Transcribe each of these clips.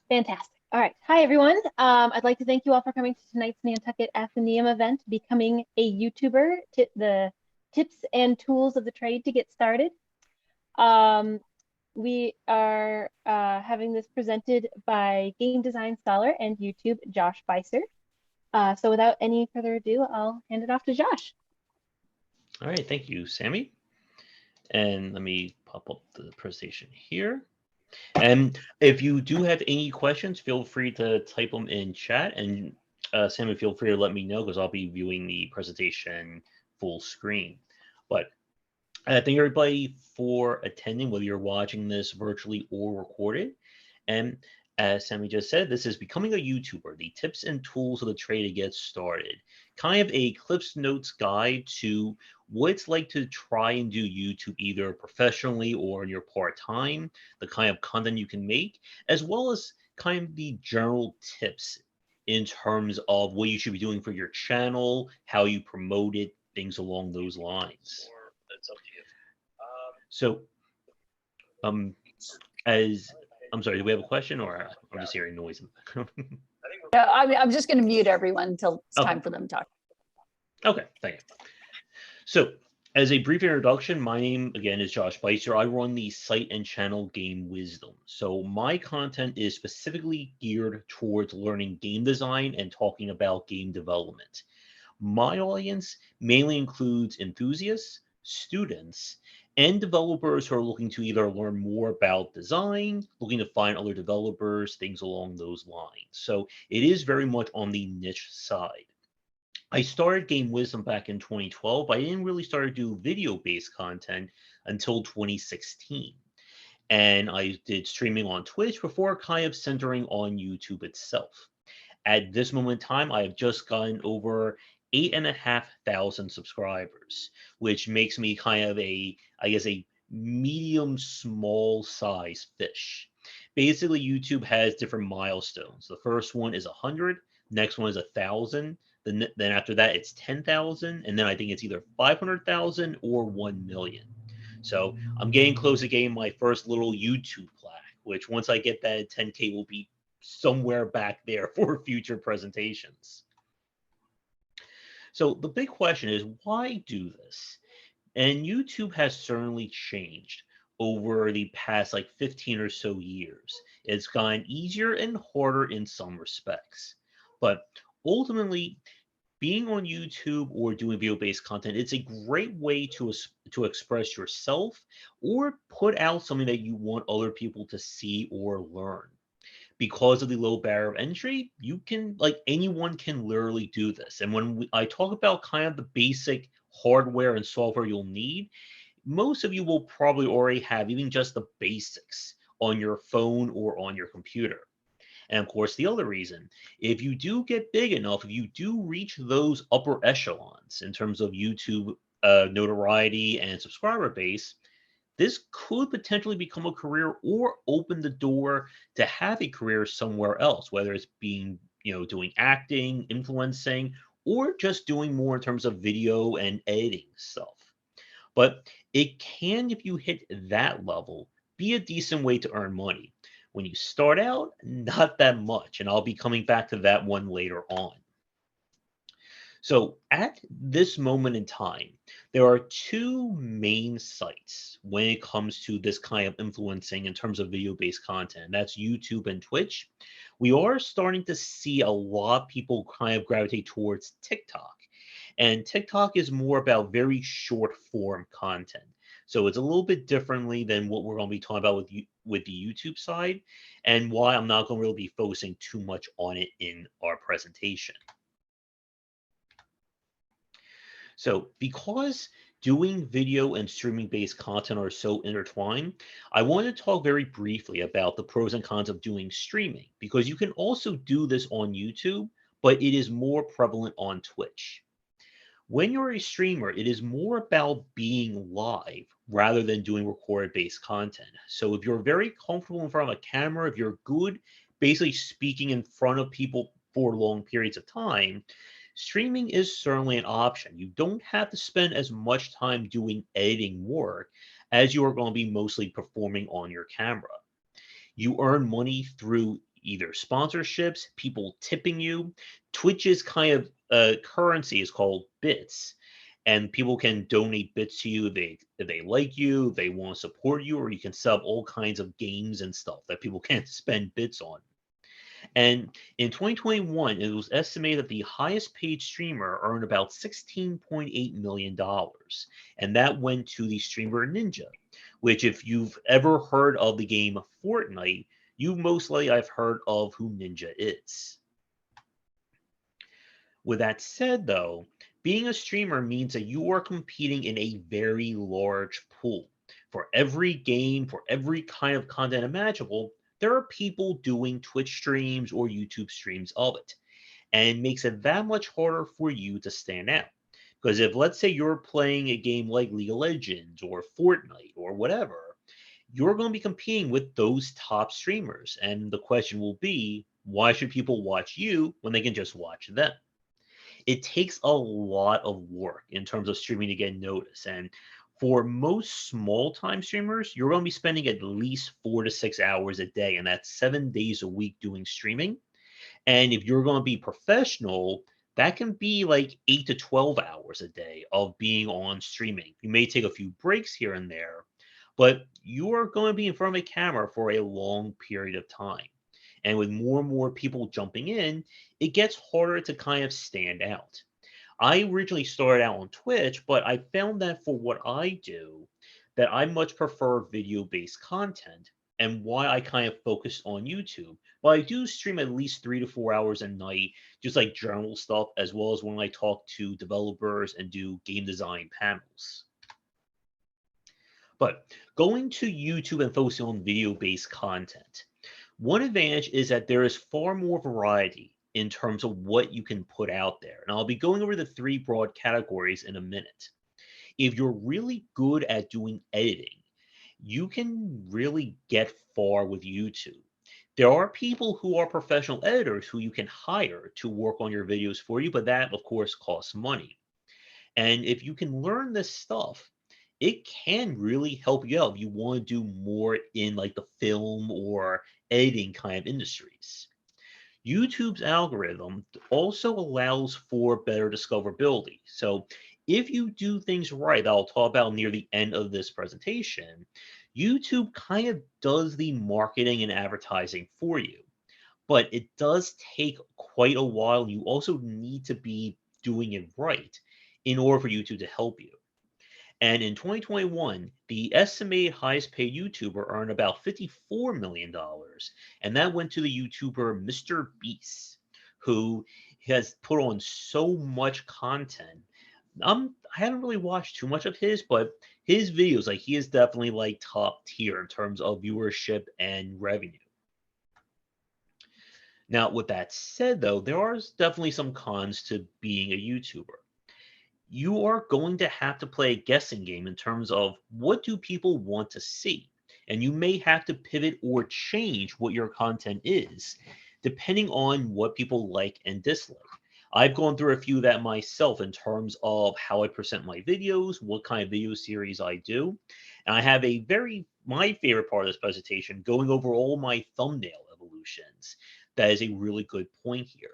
Fantastic. All right. Hi, everyone. I'd like to thank you all for coming to tonight's Nantucket Athenaeum event, Becoming a YouTuber, the tips and tools of the trade to get started. We are having this presented by game design scholar and YouTube, Josh Beiser. So without any further ado, I'll hand it off to Josh. All right, thank you, Sammy. And let me pop up the presentation here. And if you do have any questions, feel free to type them in chat. And Sammy, feel free to let me know because I'll be viewing the presentation full screen. But thank everybody for attending, whether you're watching this virtually or recorded. And as Sammy just said, this is Becoming a YouTuber, the tips and tools of the trade to get started. Kind of a Cliff's Notes guide to what it's like to try and do YouTube either professionally or in your part-time, the kind of content you can make, as well as kind of the general tips in terms of what you should be doing for your channel, how you promote it, things along those lines. It's up to you. So, um, as I'm sorry, do we have a question or I'm just hearing noise in the background? No, I'm just going to mute everyone until it's Okay. time for them to talk. Okay, thank you. So, as a brief introduction, my name again is Josh Beiser. I run the site and channel Game Wisdom. So, my content is specifically geared towards learning game design and talking about game development. My audience mainly includes enthusiasts, students, and developers who are looking to either learn more about design, looking to find other developers, things along those lines. So it is very much on the niche side. I started Game Wisdom back in 2012. I didn't really start to do video-based content until 2016. And I did streaming on Twitch before kind of centering on YouTube itself. At this moment in time, I have just gotten over 8,500 subscribers, which makes me kind of I guess, a medium small size fish. Basically, YouTube has different milestones. The first one is 100, next one is 1,000. Then after that, it's 10,000, and then I think it's either 500,000 or 1 million. So I'm getting close to getting my first little YouTube plaque, which once I get that at 10K will be somewhere back there for future presentations. So the big question is, why do this? And YouTube has certainly changed over the past like 15 or so years. It's gotten easier and harder in some respects. But ultimately, being on YouTube or doing video-based content, it's a great way to express yourself or put out something that you want other people to see or learn. Because of the low barrier of entry, you can, like, anyone can literally do this. And when I talk about kind of the basic hardware and software you'll need, most of you will probably already have even just the basics on your phone or on your computer. And of course, the other reason, if you do get big enough, if you do reach those upper echelons in terms of YouTube notoriety and subscriber base, this could potentially become a career or open the door to have a career somewhere else, whether it's being, doing acting, influencing, or just doing more in terms of video and editing stuff. But it can, if you hit that level, be a decent way to earn money. When you start out, not that much, and I'll be coming back to that one later on. So at this moment in time, there are two main sites when it comes to this kind of influencing in terms of video-based content. That's YouTube and Twitch. We are starting to see a lot of people kind of gravitate towards TikTok. And TikTok is more about very short form content. So it's a little bit differently than what we're going to be talking about with the YouTube side, and why I'm not going to really be focusing too much on it in our presentation. So because doing video and streaming based content are so intertwined, I want to talk very briefly about the pros and cons of doing streaming, because you can also do this on YouTube, but it is more prevalent on Twitch. When you're a streamer, it is more about being live rather than doing recorded based content. So if you're very comfortable in front of a camera, if you're good basically speaking in front of people for long periods of time, streaming is certainly an option. You don't have to spend as much time doing editing work as you are going to be mostly performing on your camera. You earn money through either sponsorships, people tipping you. Twitch's kind of currency is called bits, and people can donate bits to you. If they like you, they want to support you, or you can sub all kinds of games and stuff that people can't spend bits on. And in 2021, it was estimated that the highest paid streamer earned about $16.8 million. And that went to the streamer Ninja, which, if you've ever heard of the game Fortnite, you most likely have heard of who Ninja is. With that said, though, being a streamer means that you are competing in a very large pool. For every game, for every kind of content imaginable, there are people doing Twitch streams or YouTube streams of it. And it makes it that much harder for you to stand out. Because if, let's say, you're playing a game like League of Legends or Fortnite or whatever, you're going to be competing with those top streamers. And the question will be, why should people watch you when they can just watch them? It takes a lot of work in terms of streaming to get noticed. And for most small time streamers, you're going to be spending at least 4 to 6 hours a day, and that's 7 days a week doing streaming. And if you're going to be professional, that can be like 8 to 12 hours a day of being on streaming. You may take a few breaks here and there, but you are going to be in front of a camera for a long period of time. And with more and more people jumping in, it gets harder to kind of stand out. I originally started out on Twitch, but I found that for what I do, that I much prefer video-based content, and why I kind of focused on YouTube. But I do stream at least 3 to 4 hours a night, just like journal stuff, as well as when I talk to developers and do game design panels. But going to YouTube and focusing on video-based content, one advantage is that there is far more variety in terms of what you can put out there. And I'll be going over the 3 broad categories in a minute. If you're really good at doing editing, you can really get far with YouTube. There are people who are professional editors who you can hire to work on your videos for you, but that, of course, costs money. And if you can learn this stuff, it can really help you out if you want to do more in like the film or editing kind of industries. YouTube's algorithm also allows for better discoverability. So if you do things right, that I'll talk about near the end of this presentation, YouTube kind of does the marketing and advertising for you. But it does take quite a while. You also need to be doing it right in order for YouTube to help you. And in 2021, the estimated highest paid YouTuber earned about $54 million. And that went to the YouTuber Mr. Beast, who has put on so much content. I haven't really watched too much of his, but his videos, like, he is definitely like top tier in terms of viewership and revenue. Now, with that said, though, there are definitely some cons to being a YouTuber. You are going to have to play a guessing game in terms of what do people want to see. And you may have to pivot or change what your content is, depending on what people like and dislike. I've gone through a few of that myself in terms of how I present my videos, what kind of video series I do. And I have my favorite part of this presentation, going over all my thumbnail evolutions. That is a really good point here.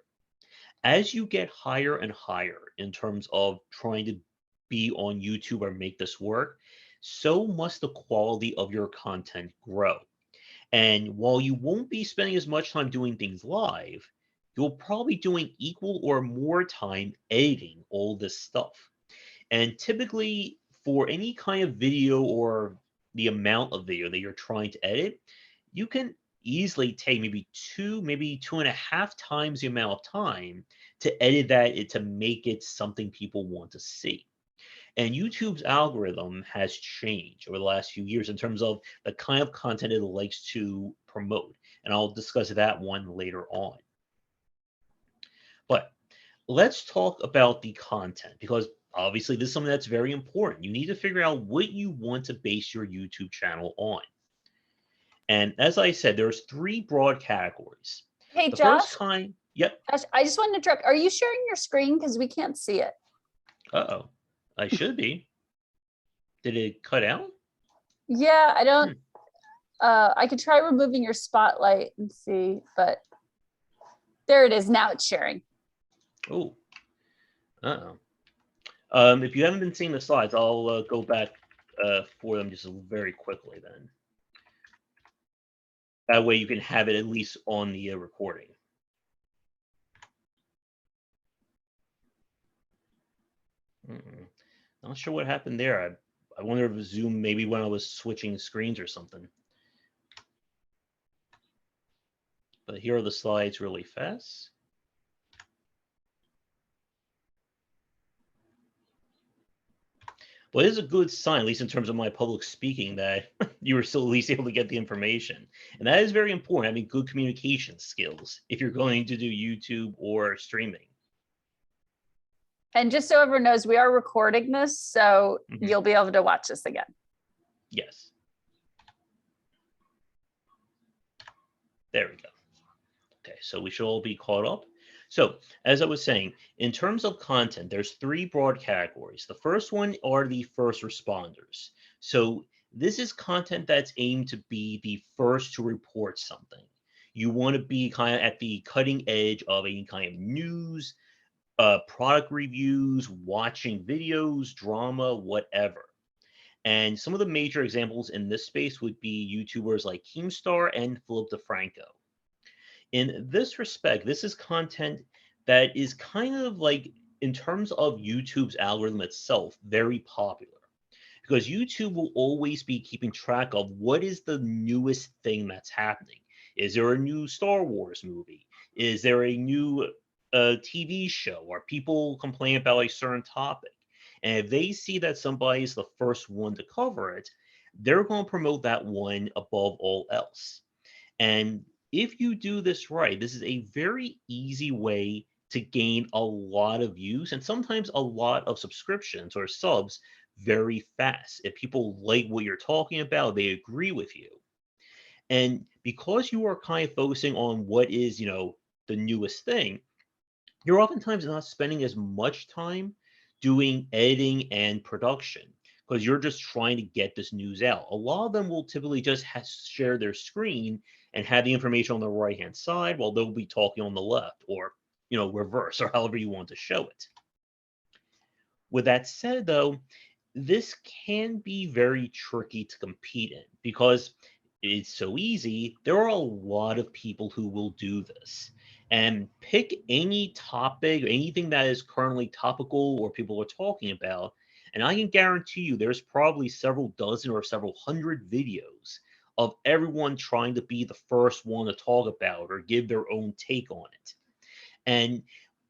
As you get higher and higher in terms of trying to be on YouTube or make this work, so must the quality of your content grow. And while you won't be spending as much time doing things live, you'll probably be doing equal or more time editing all this stuff. And typically, for any kind of video or the amount of video that you're trying to edit, you can easily take maybe 2.5 times the amount of time to edit that to make it something people want to see. And YouTube's algorithm has changed over the last few years in terms of the kind of content it likes to promote. And I'll discuss that one later on. But let's talk about the content, because obviously this is something that's very important. You need to figure out what you want to base your YouTube channel on. And as I said, there's 3 broad categories. Hey, The Josh. first kind, yep. Josh, I just wanted to interrupt. Are you sharing your screen? Because we can't see it. Uh-oh. I should be. Did it cut out? Yeah, I don't. I could try removing your spotlight and see, but There it is. Now it's sharing. Oh, uh-oh. If you haven't been seeing the slides, I'll go back for them just very quickly then. That way you can have it at least on the recording. Not sure what happened there. I wonder if Zoom maybe when I was switching screens or something. But here are the slides really fast. Well, it is a good sign, at least in terms of my public speaking, that you were still at least able to get the information. And that is very important, having good communication skills if you're going to do YouTube or streaming. And just so everyone knows, we are recording this, so you'll be able to watch this again. Yes. There we go. Okay, so we should all be caught up. So, as I was saying, in terms of content, there's three broad categories. The first one are the first responders. So, this is content that's aimed to be the first to report something. You want to be kind of at the cutting edge of any kind of news, product reviews, watching videos, drama, whatever. And some of the major examples in this space would be YouTubers like Keemstar and Philip DeFranco. In this respect, this is content that is kind of like, in terms of YouTube's algorithm itself, very popular. Because YouTube will always be keeping track of what is the newest thing that's happening. Is there a new Star Wars movie? Is there a new TV show? Are people complaining about a certain topic? And if they see that somebody is the first one to cover it, they're going to promote that one above all else. And if you do this right, this is a very easy way to gain a lot of views and sometimes a lot of subscriptions or subs very fast. If people like what you're talking about, they agree with you. And because you are kind of focusing on what is, the newest thing, you're oftentimes not spending as much time doing editing and production because you're just trying to get this news out. A lot of them will typically just share their screen and have the information on the right hand side while they'll be talking on the left, or reverse, or however you want to show it. With that said, though, this can be very tricky to compete in because it's so easy. There are a lot of people who will do this. And pick any topic, anything that is currently topical or people are talking about, and I can guarantee you there's probably several dozen or several hundred videos of everyone trying to be the first one to talk about or give their own take on it. And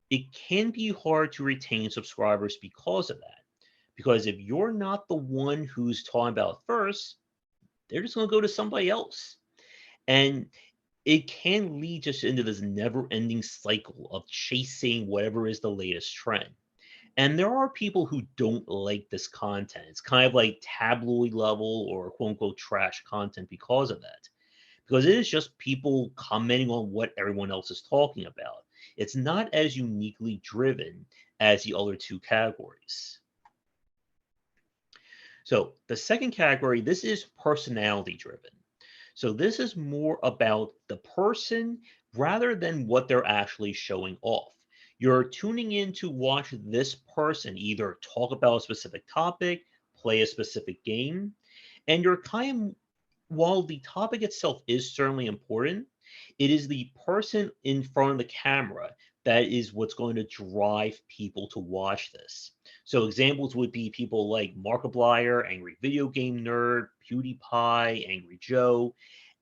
it can be hard to retain subscribers because of that. Because if you're not the one who's talking about it first, they're just going to go to somebody else. And it can lead just into this never ending cycle of chasing whatever is the latest trend. And there are people who don't like this content. It's kind of like tabloid level or quote unquote trash content because of that. Because it is just people commenting on what everyone else is talking about. It's not as uniquely driven as the other two categories. So the second category, this is personality driven. So this is more about the person rather than what they're actually showing off. You're tuning in to watch this person either talk about a specific topic, play a specific game, and you're kind of, while the topic itself is certainly important, it is the person in front of the camera that is what's going to drive people to watch this. So examples would be people like Markiplier, Angry Video Game Nerd, PewDiePie, Angry Joe,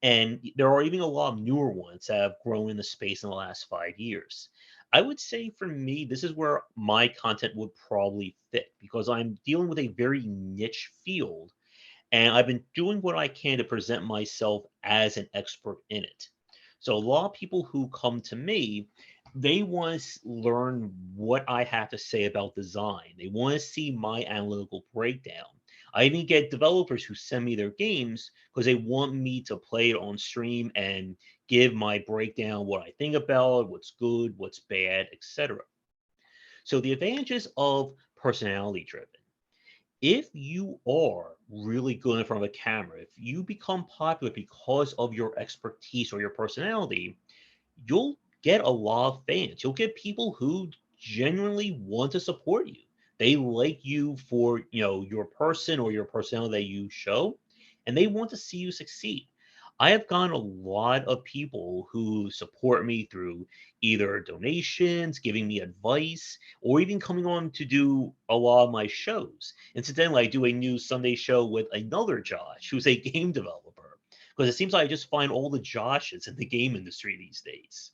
and there are even a lot of newer ones that have grown in the space in the last 5 years. I would say for me, this is where my content would probably fit because I'm dealing with a very niche field and I've been doing what I can to present myself as an expert in it. So a lot of people who come to me, they want to learn what I have to say about design. They want to see my analytical breakdown. I even get developers who send me their games because they want me to play it on stream and give my breakdown, what I think about it, what's good, what's bad, etc. So the advantages of personality driven, if you are really good in front of a camera, if you become popular because of your expertise or your personality, you'll get a lot of fans. You'll get people who genuinely want to support you. They like you for, your person or your personality that you show, and they want to see you succeed. I have gotten a lot of people who support me through either donations, giving me advice, or even coming on to do a lot of my shows. Incidentally, I do a new Sunday show with another Josh who's a game developer, because it seems like I just find all the Joshes in the game industry these days.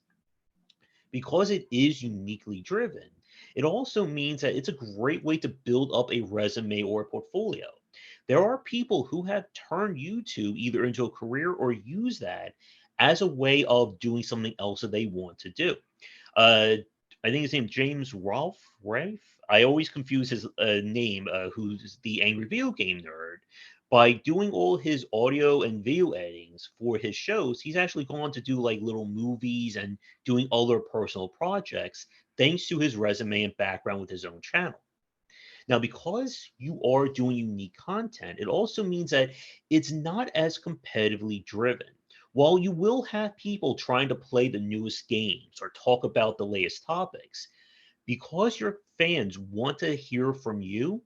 Because it is uniquely driven, it also means that it's a great way to build up a resume or a portfolio. There are people who have turned YouTube either into a career or use that as a way of doing something else that they want to do. Uh, I think his name James Rolfe. Rafe. I always confuse his name. Who's the angry video game nerd? By doing all his audio and video editings for his shows, he's actually gone to do like little movies and doing other personal projects thanks to his resume and background with his own channel. Now, because you are doing unique content, it also means that it's not as competitively driven. While you will have people trying to play the newest games or talk about the latest topics, because your fans want to hear from you,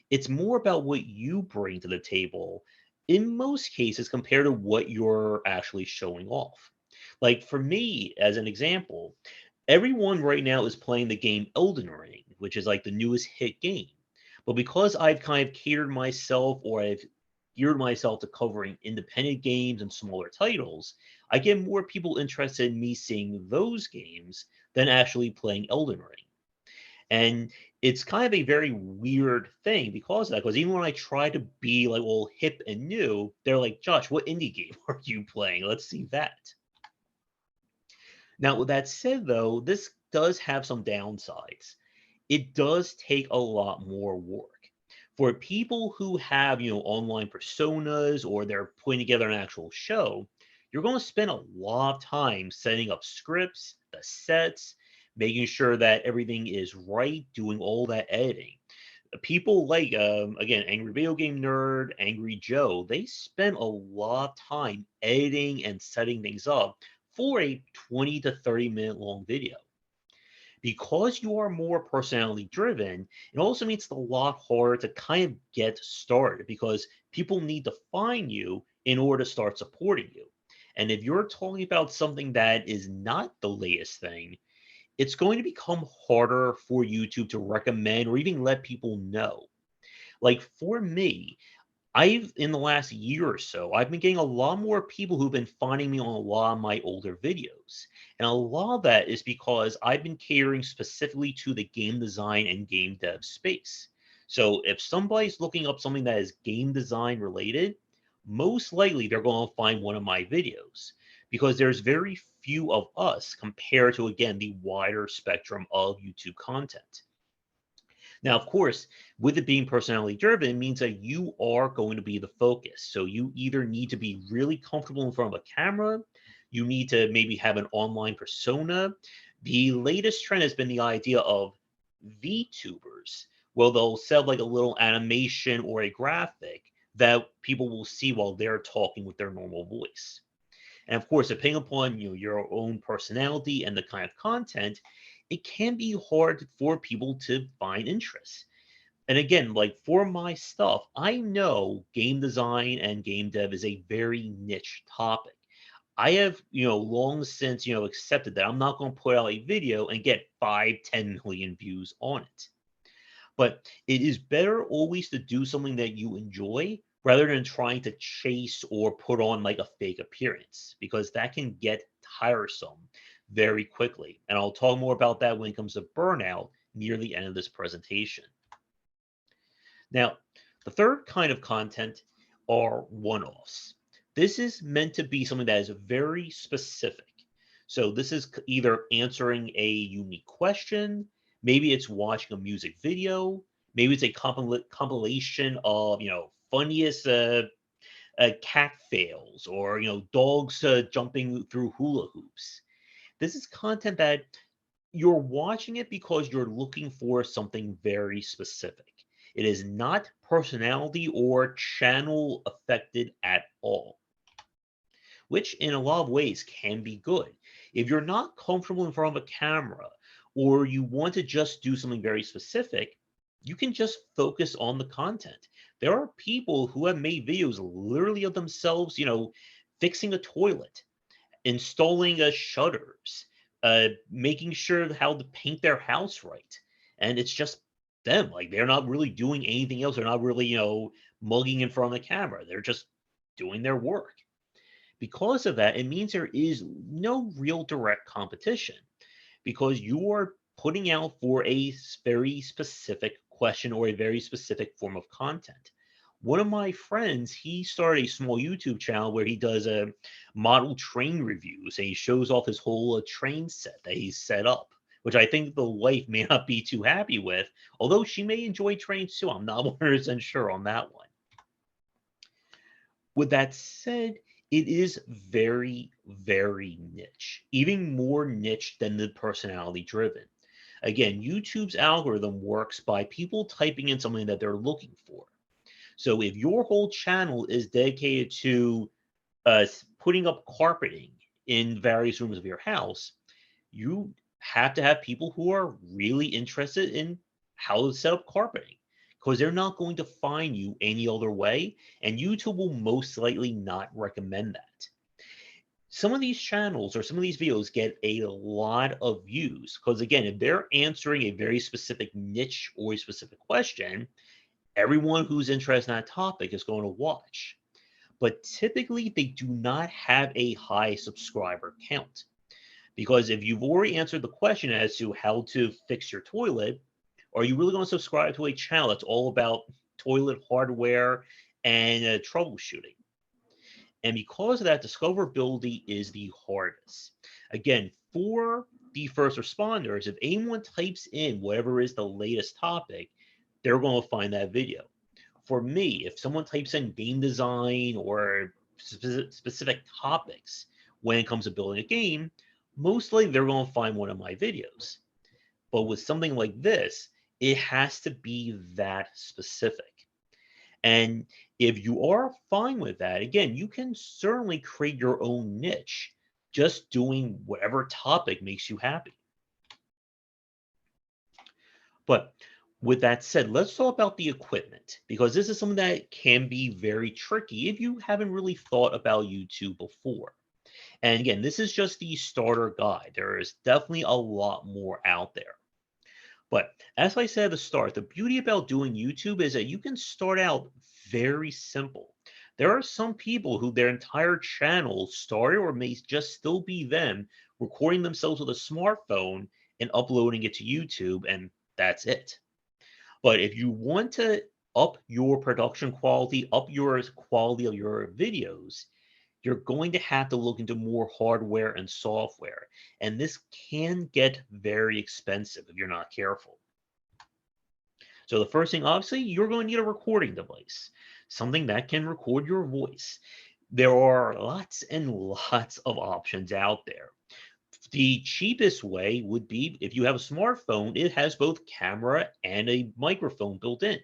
it's more about what you bring to the table in most cases compared to what you're actually showing off. Like for me, as an example, everyone right now is playing the game Elden Ring, which is like the newest hit game. But because I've kind of catered myself or I've geared myself to covering independent games and smaller titles, I get more people interested in me seeing those games than actually playing Elden Ring. And it's kind of a very weird thing because of that. Because even when I try to be like all hip and new, they're like, Josh, what indie game are you playing? Let's see that. Now, with that said, though, this does have some downsides. It does take a lot more work. For people who have, online personas or they're putting together an actual show, you're going to spend a lot of time setting up scripts, the sets, making sure that everything is right, doing all that editing. People like, again, Angry Video Game Nerd, Angry Joe, they spend a lot of time editing and setting things up for a 20 to 30-minute long video. Because you are more personality driven, it also makes it a lot harder to kind of get started because people need to find you in order to start supporting you. And if you're talking about something that is not the latest thing, it's going to become harder for YouTube to recommend or even let people know. Like for me, I've in the last year or so, I've been getting a lot more people who've been finding me on a lot of my older videos. And a lot of that is because I've been catering specifically to the game design and game dev space. So if somebody's looking up something that is game design related, most likely they're going to find one of my videos because there's very few of us compared to, again, the wider spectrum of YouTube content. Now, of course, with it being personality driven, it means that you are going to be the focus. So you either need to be really comfortable in front of a camera, you need to maybe have an online persona. The latest trend has been the idea of VTubers. Well, they'll set like a little animation or a graphic that people will see while they're talking with their normal voice. And of course, depending upon your own personality and the kind of content, it can be hard for people to find interest. And again, like for my stuff, I know game design and game dev is a very niche topic. I have, long since, accepted that I'm not going to put out a video and get 5, 10 million views on it. But it is better always to do something that you enjoy rather than trying to chase or put on like a fake appearance because that can get tiresome very quickly. And I'll talk more about that when it comes to burnout near the end of this presentation. Now, the third kind of content are one-offs. This is meant to be something that is very specific. So this is either answering a unique question, maybe it's watching a music video, maybe it's a compilation of, funniest cat fails or, dogs jumping through hula hoops. This is content that you're watching it because you're looking for something very specific. It is not personality or channel affected at all. which in a lot of ways can be good. If you're not comfortable in front of a camera or you want to just do something very specific, you can just focus on the content. There are people who have made videos literally of themselves, fixing a toilet, installing shutters, making sure how to paint their house right. And it's just them. Like they're not really doing anything else. They're not really, mugging in front of the camera. They're just doing their work. Because of that, it means there is no real direct competition because you are putting out for a very specific question or a very specific form of content. One of my friends, he started a small YouTube channel where he does a model train reviews and he shows off his whole train set that he's set up, which I think the wife may not be too happy with, although she may enjoy trains too. I'm not 100% sure on that one. With that said, it is very, very niche, even more niche than the personality driven. Again, YouTube's algorithm works by people typing in something that they're looking for. So if your whole channel is dedicated to putting up carpeting in various rooms of your house, you have to have people who are really interested in how to set up carpeting because they're not going to find you any other way, and YouTube will most likely not recommend that. Some of these channels or some of these videos get a lot of views because, again, if they're answering a very specific niche or a specific question, everyone who's interested in that topic is going to watch. But typically, they do not have a high subscriber count. Because if you've already answered the question as to how to fix your toilet, are you really going to subscribe to a channel that's all about toilet hardware and troubleshooting? And because of that, discoverability is the hardest. Again, for the first responders, if anyone types in whatever is the latest topic, they're going to find that video. For me, if someone types in game design or specific topics when it comes to building a game, mostly they're going to find one of my videos. But with something like this, it has to be that specific. And if you are fine with that, again, you can certainly create your own niche, just doing whatever topic makes you happy. But with that said, let's talk about the equipment because this is something that can be very tricky if you haven't really thought about YouTube before. And again, this is just the starter guide. There is definitely a lot more out there. But as I said at the start, the beauty about doing YouTube is that you can start out very simple. There are some people who their entire channel started or may just still be them recording themselves with a smartphone and uploading it to YouTube, and that's it. But if you want to up your production quality, up your quality of your videos, you're going to have to look into more hardware and software. And this can get very expensive if you're not careful. So the first thing, obviously, you're going to need a recording device, something that can record your voice. There are lots and lots of options out there. The cheapest way would be if you have a smartphone, it has both camera and a microphone built in.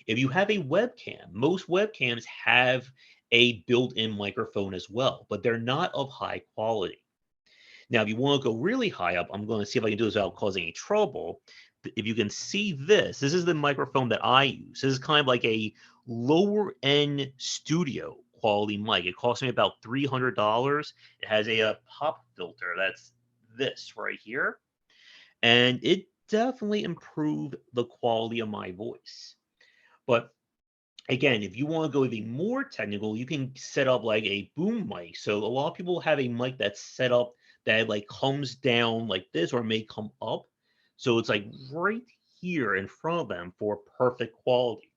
If you have a webcam, most webcams have a built-in microphone as well, but they're not of high quality. Now, if you want to go really high up, I'm going to see if I can do this without causing any trouble. If you can see this, this is the microphone that I use. This is kind of like a lower end studio quality mic. It cost me about $300. It has a pop filter. That's this right here. And it definitely improved the quality of my voice. But again, if you want to go even more technical, you can set up like a boom mic. So a lot of people have a mic that's set up that like comes down like this or may come up. So it's like right here in front of them for perfect quality.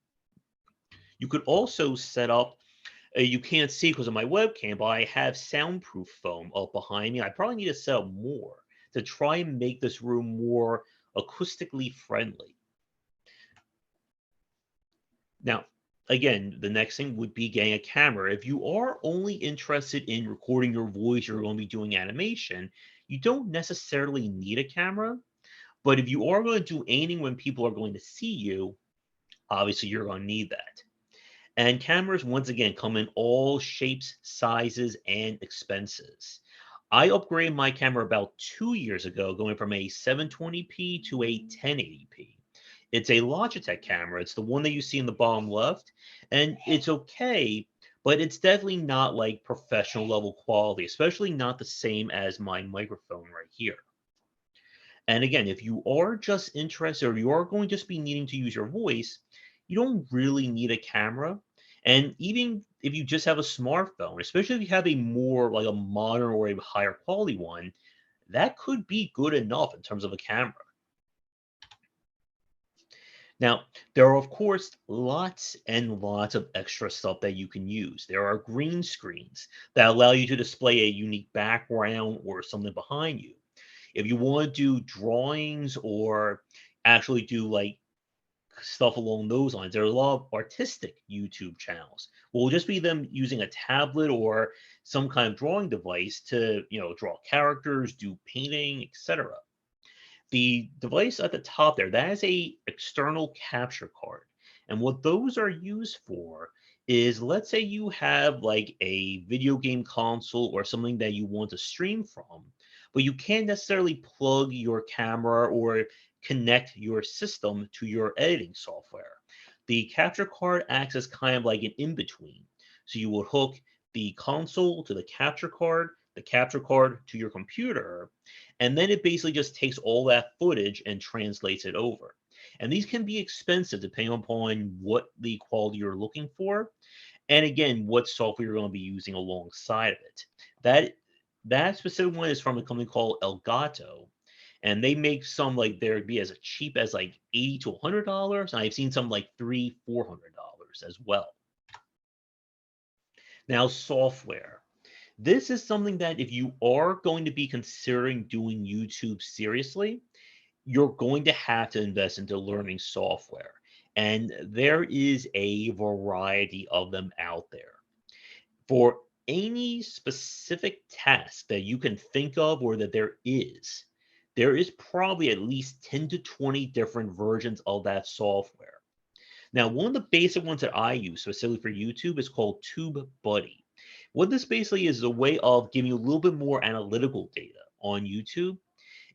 You could also set up, you can't see because of my webcam, but I have soundproof foam up behind me. I probably need to set up more to try and make this room more acoustically friendly. Now, again, the next thing would be getting a camera. If you are only interested in recording your voice, you're going to be doing animation, you don't necessarily need a camera. But if you are going to do anything when people are going to see you, obviously you're going to need that. And cameras, once again, come in all shapes, sizes, and expenses. I upgraded my camera about 2 years ago, going from a 720p to a 1080p. It's a Logitech camera. It's the one that you see in the bottom left, and it's okay, but it's definitely not like professional level quality, especially not the same as my microphone right here. And again, if you are just interested or you are going to just be needing to use your voice, you don't really need a camera. And even if you just have a smartphone, especially if you have a more like a modern or a higher quality one, that could be good enough in terms of a camera. Now, there are, of course, lots and lots of extra stuff that you can use. There are green screens that allow you to display a unique background or something behind you. If you want to do drawings or actually do like stuff along those lines, there are a lot of artistic YouTube channels. Will just be them using a tablet or some kind of drawing device to, draw characters, do painting, etc. The device at the top there, that is a external capture card. And what those are used for is, let's say you have like a video game console or something that you want to stream from, but you can't necessarily plug your camera or connect your system to your editing software. The capture card acts as kind of like an in-between. So you would hook the console to the capture card to your computer, and then it basically just takes all that footage and translates it over. And these can be expensive depending upon what the quality you're looking for. And again, what software you're going to be using alongside of it. That specific one is from a company called Elgato. And they make some like there be as cheap as like $80 to $100. And I've seen some like $300-400 as well. Now, software. This is something that if you are going to be considering doing YouTube seriously, you're going to have to invest into learning software. And there is a variety of them out there. For any specific task that you can think of or that there is probably at least 10 to 20 different versions of that software. Now, one of the basic ones that I use specifically for YouTube is called TubeBuddy. What this basically is a way of giving you a little bit more analytical data on YouTube.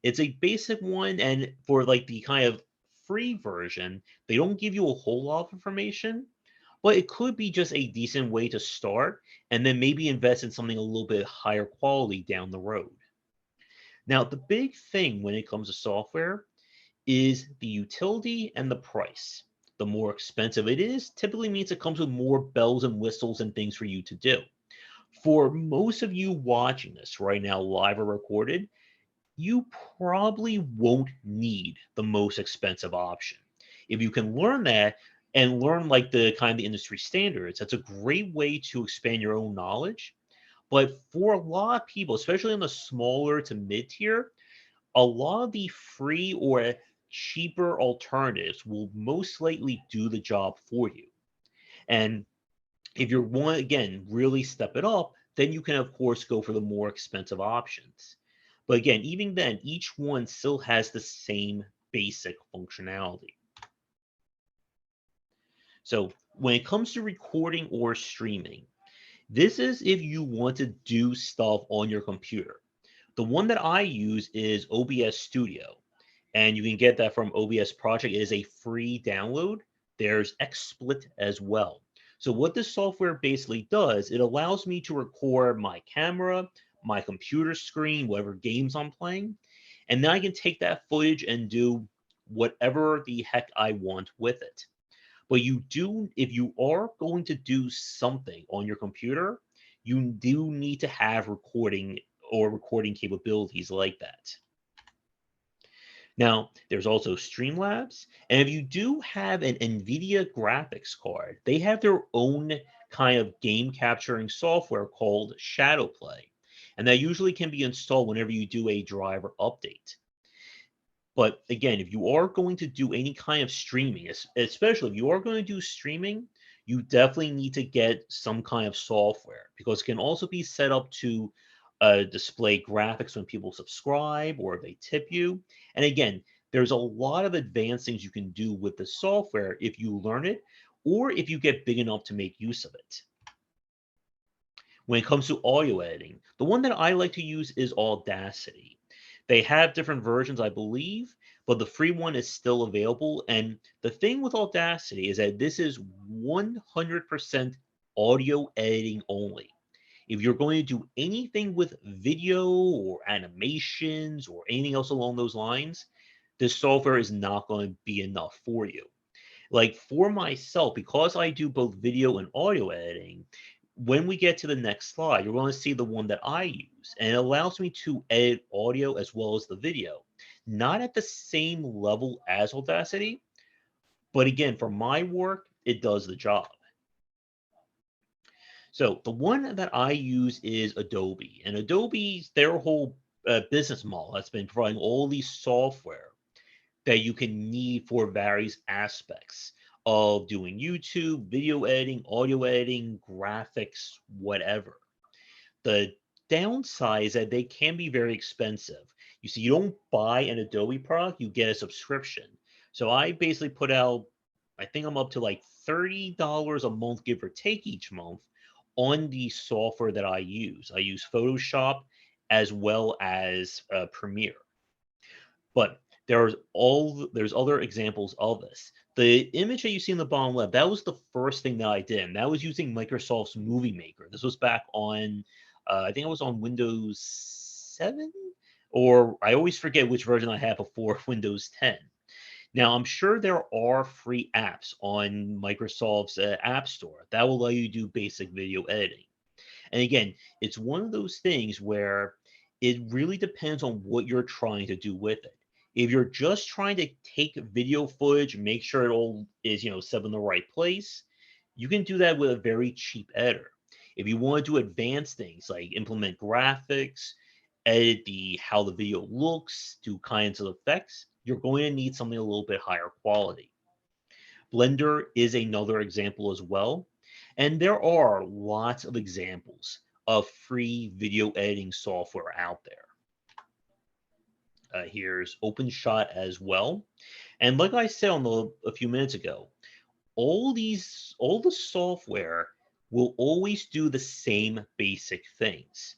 It's a basic one, and for like the kind of free version, they don't give you a whole lot of information, but it could be just a decent way to start and then maybe invest in something a little bit higher quality down the road. Now, the big thing when it comes to software is the utility and the price. The more expensive it is, typically means it comes with more bells and whistles and things for you to do. For most of you watching this right now, live or recorded, you probably won't need the most expensive option. If you can learn that and learn like the kind of the industry standards, that's a great way to expand your own knowledge. But for a lot of people, especially in the smaller to mid tier, a lot of the free or cheaper alternatives will most likely do the job for you. And if you want, again, really step it up, then you can, of course, go for the more expensive options. But again, even then, each one still has the same basic functionality. So when it comes to recording or streaming, this is if you want to do stuff on your computer. The one that I use is OBS Studio, and you can get that from OBS Project. It is a free download. There's XSplit as well. So what this software basically does, it allows me to record my camera, my computer screen, whatever games I'm playing, and then I can take that footage and do whatever the heck I want with it. But if you are going to do something on your computer, you do need to have recording capabilities like that. Now, there's also Streamlabs, and if you do have an NVIDIA graphics card, they have their own kind of game capturing software called Shadowplay, and that usually can be installed whenever you do a driver update. But again, if you are going to do any kind of streaming, especially if you are going to do streaming, you definitely need to get some kind of software because it can also be set up to display graphics when people subscribe or if they tip you. And again, there's a lot of advanced things you can do with the software if you learn it, or if you get big enough to make use of it. When it comes to audio editing, the one that I like to use is Audacity. They have different versions, I believe, but the free one is still available. And the thing with Audacity is that this is 100% audio editing only. If you're going to do anything with video or animations or anything else along those lines, this software is not going to be enough for you. Like for myself, because I do both video and audio editing, when we get to the next slide, you're going to see the one that I use, and it allows me to edit audio as well as the video. Not at the same level as Audacity, but again, for my work, it does the job. So the one that I use is Adobe, and Adobe's their whole business model has been providing all these software that you can need for various aspects of doing YouTube, video editing, audio editing, graphics, whatever. The downside is that they can be very expensive. You see, you don't buy an Adobe product, you get a subscription. So I basically put out, I think I'm up to like $30 a month, give or take each month, on the software that I use. I use Photoshop as well as Premiere. But there's other examples of this. The image that you see in the bottom left, that was the first thing that I did. And that was using Microsoft's Movie Maker. This was back on, I think it was on Windows 7, or I always forget which version I had before Windows 10. Now, I'm sure there are free apps on Microsoft's App Store that will allow you to do basic video editing. And again, it's one of those things where it really depends on what you're trying to do with it. If you're just trying to take video footage, make sure it all is, set in the right place, you can do that with a very cheap editor. If you want to do advanced things like implement graphics, edit how the video looks, do kinds of effects, you're going to need something a little bit higher quality. Blender is another example as well. And there are lots of examples of free video editing software out there. Here's OpenShot as well. And like I said a few minutes ago, all the software will always do the same basic things.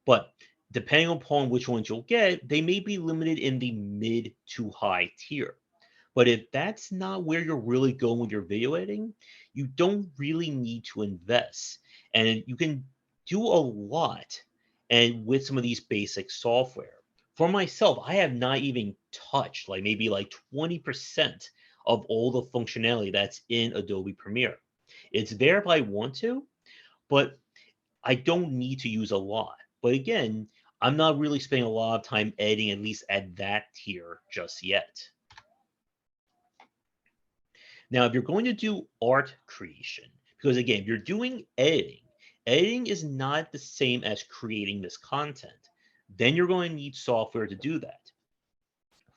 But depending upon which ones you'll get, they may be limited in the mid to high tier. But if that's not where you're really going with your video editing, you don't really need to invest. And you can do a lot and with some of these basic software. For myself, I have not even touched maybe 20% of all the functionality that's in Adobe Premiere. It's there if I want to, but I don't need to use a lot. But again, I'm not really spending a lot of time editing, at least at that tier just yet. Now, if you're going to do art creation, because again, if you're doing editing, editing is not the same as creating this content. Then you're going to need software to do that.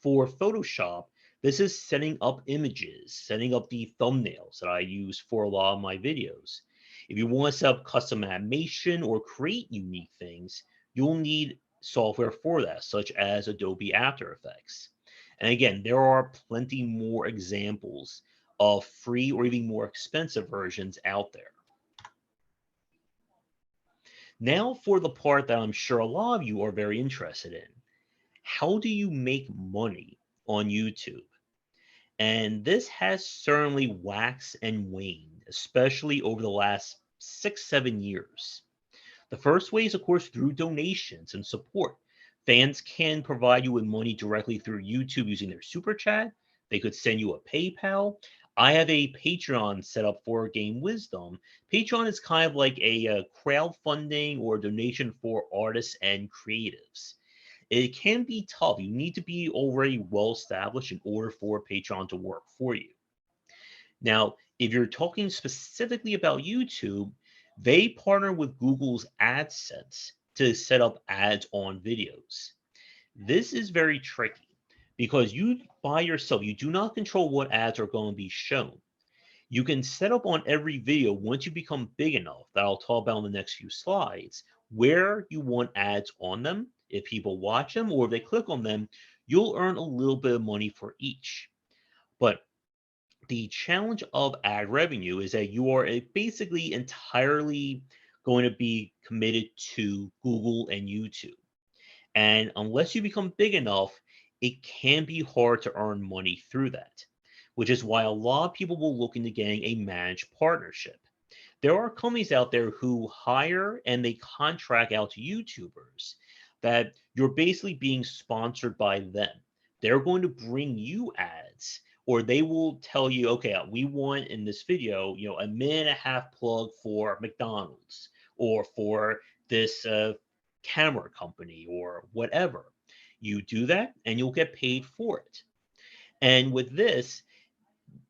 For Photoshop, this is setting up images, setting up the thumbnails that I use for a lot of my videos. If you want to set up custom animation or create unique things, you'll need software for that, such as Adobe After Effects. And again, there are plenty more examples of free or even more expensive versions out there. Now for the part that I'm sure a lot of you are very interested in. How do you make money on YouTube? And this has certainly waxed and waned, especially over the last 6-7 years. The first way is, of course, through donations and support. Fans can provide you with money directly through YouTube using their super chat. They could send you a PayPal. I have a Patreon set up for Game Wisdom. Patreon is kind of like a crowdfunding or donation for artists and creatives. It can be tough. You need to be already well established in order for Patreon to work for you. Now, if you're talking specifically about YouTube, they partner with Google's AdSense to set up ads on videos. This is very tricky because you by yourself, you do not control what ads are going to be shown. You can set up on every video once you become big enough that I'll talk about in the next few slides, where you want ads on them. If people watch them or if they click on them, you'll earn a little bit of money for each. But the challenge of ad revenue is that you are basically entirely going to be committed to Google and YouTube. And unless you become big enough, it can be hard to earn money through that, which is why a lot of people will look into getting a managed partnership. There are companies out there who hire and they contract out to YouTubers that you're basically being sponsored by them. They're going to bring you ads, or they will tell you, okay, we want in this video, a minute and a half plug for McDonald's or for this camera company or whatever. You do that and you'll get paid for it. And with this,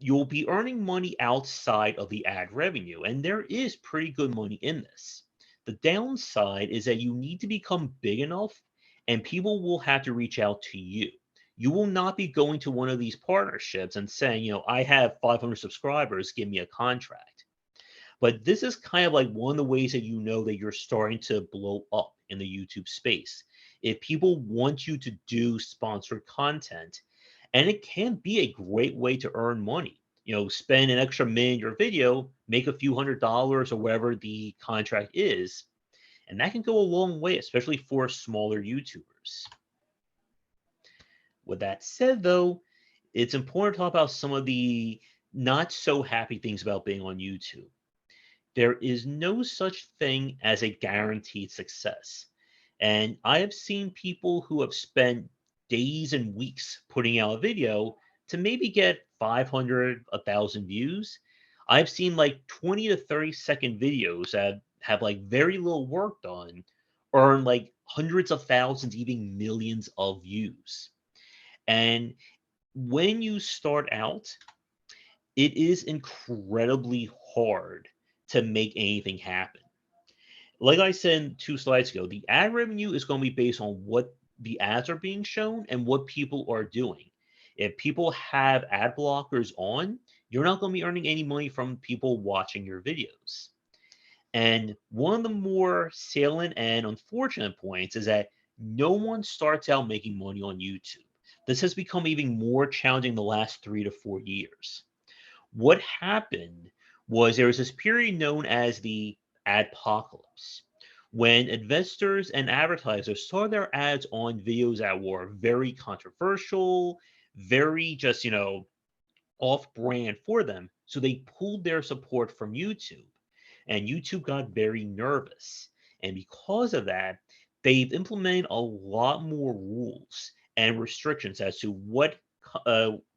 you'll be earning money outside of the ad revenue, and there is pretty good money in this. The downside is that you need to become big enough, and people will have to reach out to you. You will not be going to one of these partnerships and saying, I have 500 subscribers, give me a contract. But this is kind of like one of the ways that you know that you're starting to blow up in the YouTube space. If people want you to do sponsored content, and it can be a great way to earn money. Spend an extra minute in your video, make a few $100s or whatever the contract is, and that can go a long way, especially for smaller YouTubers. With that said, though, it's important to talk about some of the not so happy things about being on YouTube. There is no such thing as a guaranteed success. And I have seen people who have spent days and weeks putting out a video to maybe get 500, 1,000 views. I've seen like 20 to 30-second videos that have like very little work done earn like hundreds of thousands, even millions of views. And when you start out, it is incredibly hard to make anything happen. Like I said 2 slides ago, the ad revenue is going to be based on what the ads are being shown and what people are doing. If people have ad blockers on, you're not going to be earning any money from people watching your videos. And one of the more salient and unfortunate points is that no one starts out making money on YouTube. This has become even more challenging the last 3 to 4 years. What happened was there was this period known as the adpocalypse, when investors and advertisers saw their ads on videos that were very controversial, very just, off brand for them. So they pulled their support from YouTube, and YouTube got very nervous. And because of that, they've implemented a lot more rules and restrictions as to what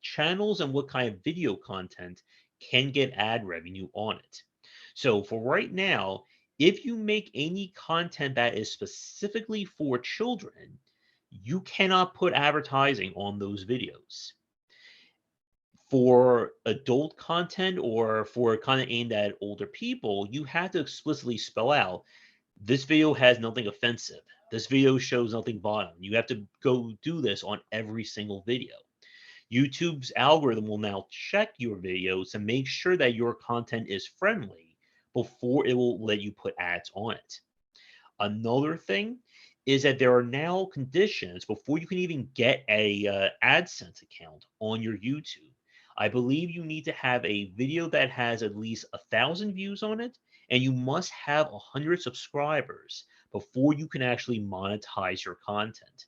channels and what kind of video content can get ad revenue on it. So for right now, if you make any content that is specifically for children, you cannot put advertising on those videos. For adult content or for content aimed at older people, you have to explicitly spell out this video has nothing offensive. This video shows nothing violent. You have to go do this on every single video. YouTube's algorithm will now check your videos to make sure that your content is friendly before it will let you put ads on it. Another thing is that there are now conditions before you can even get a AdSense account on your YouTube. I believe you need to have a video that has at least 1,000 views on it, and you must have 100 subscribers before you can actually monetize your content.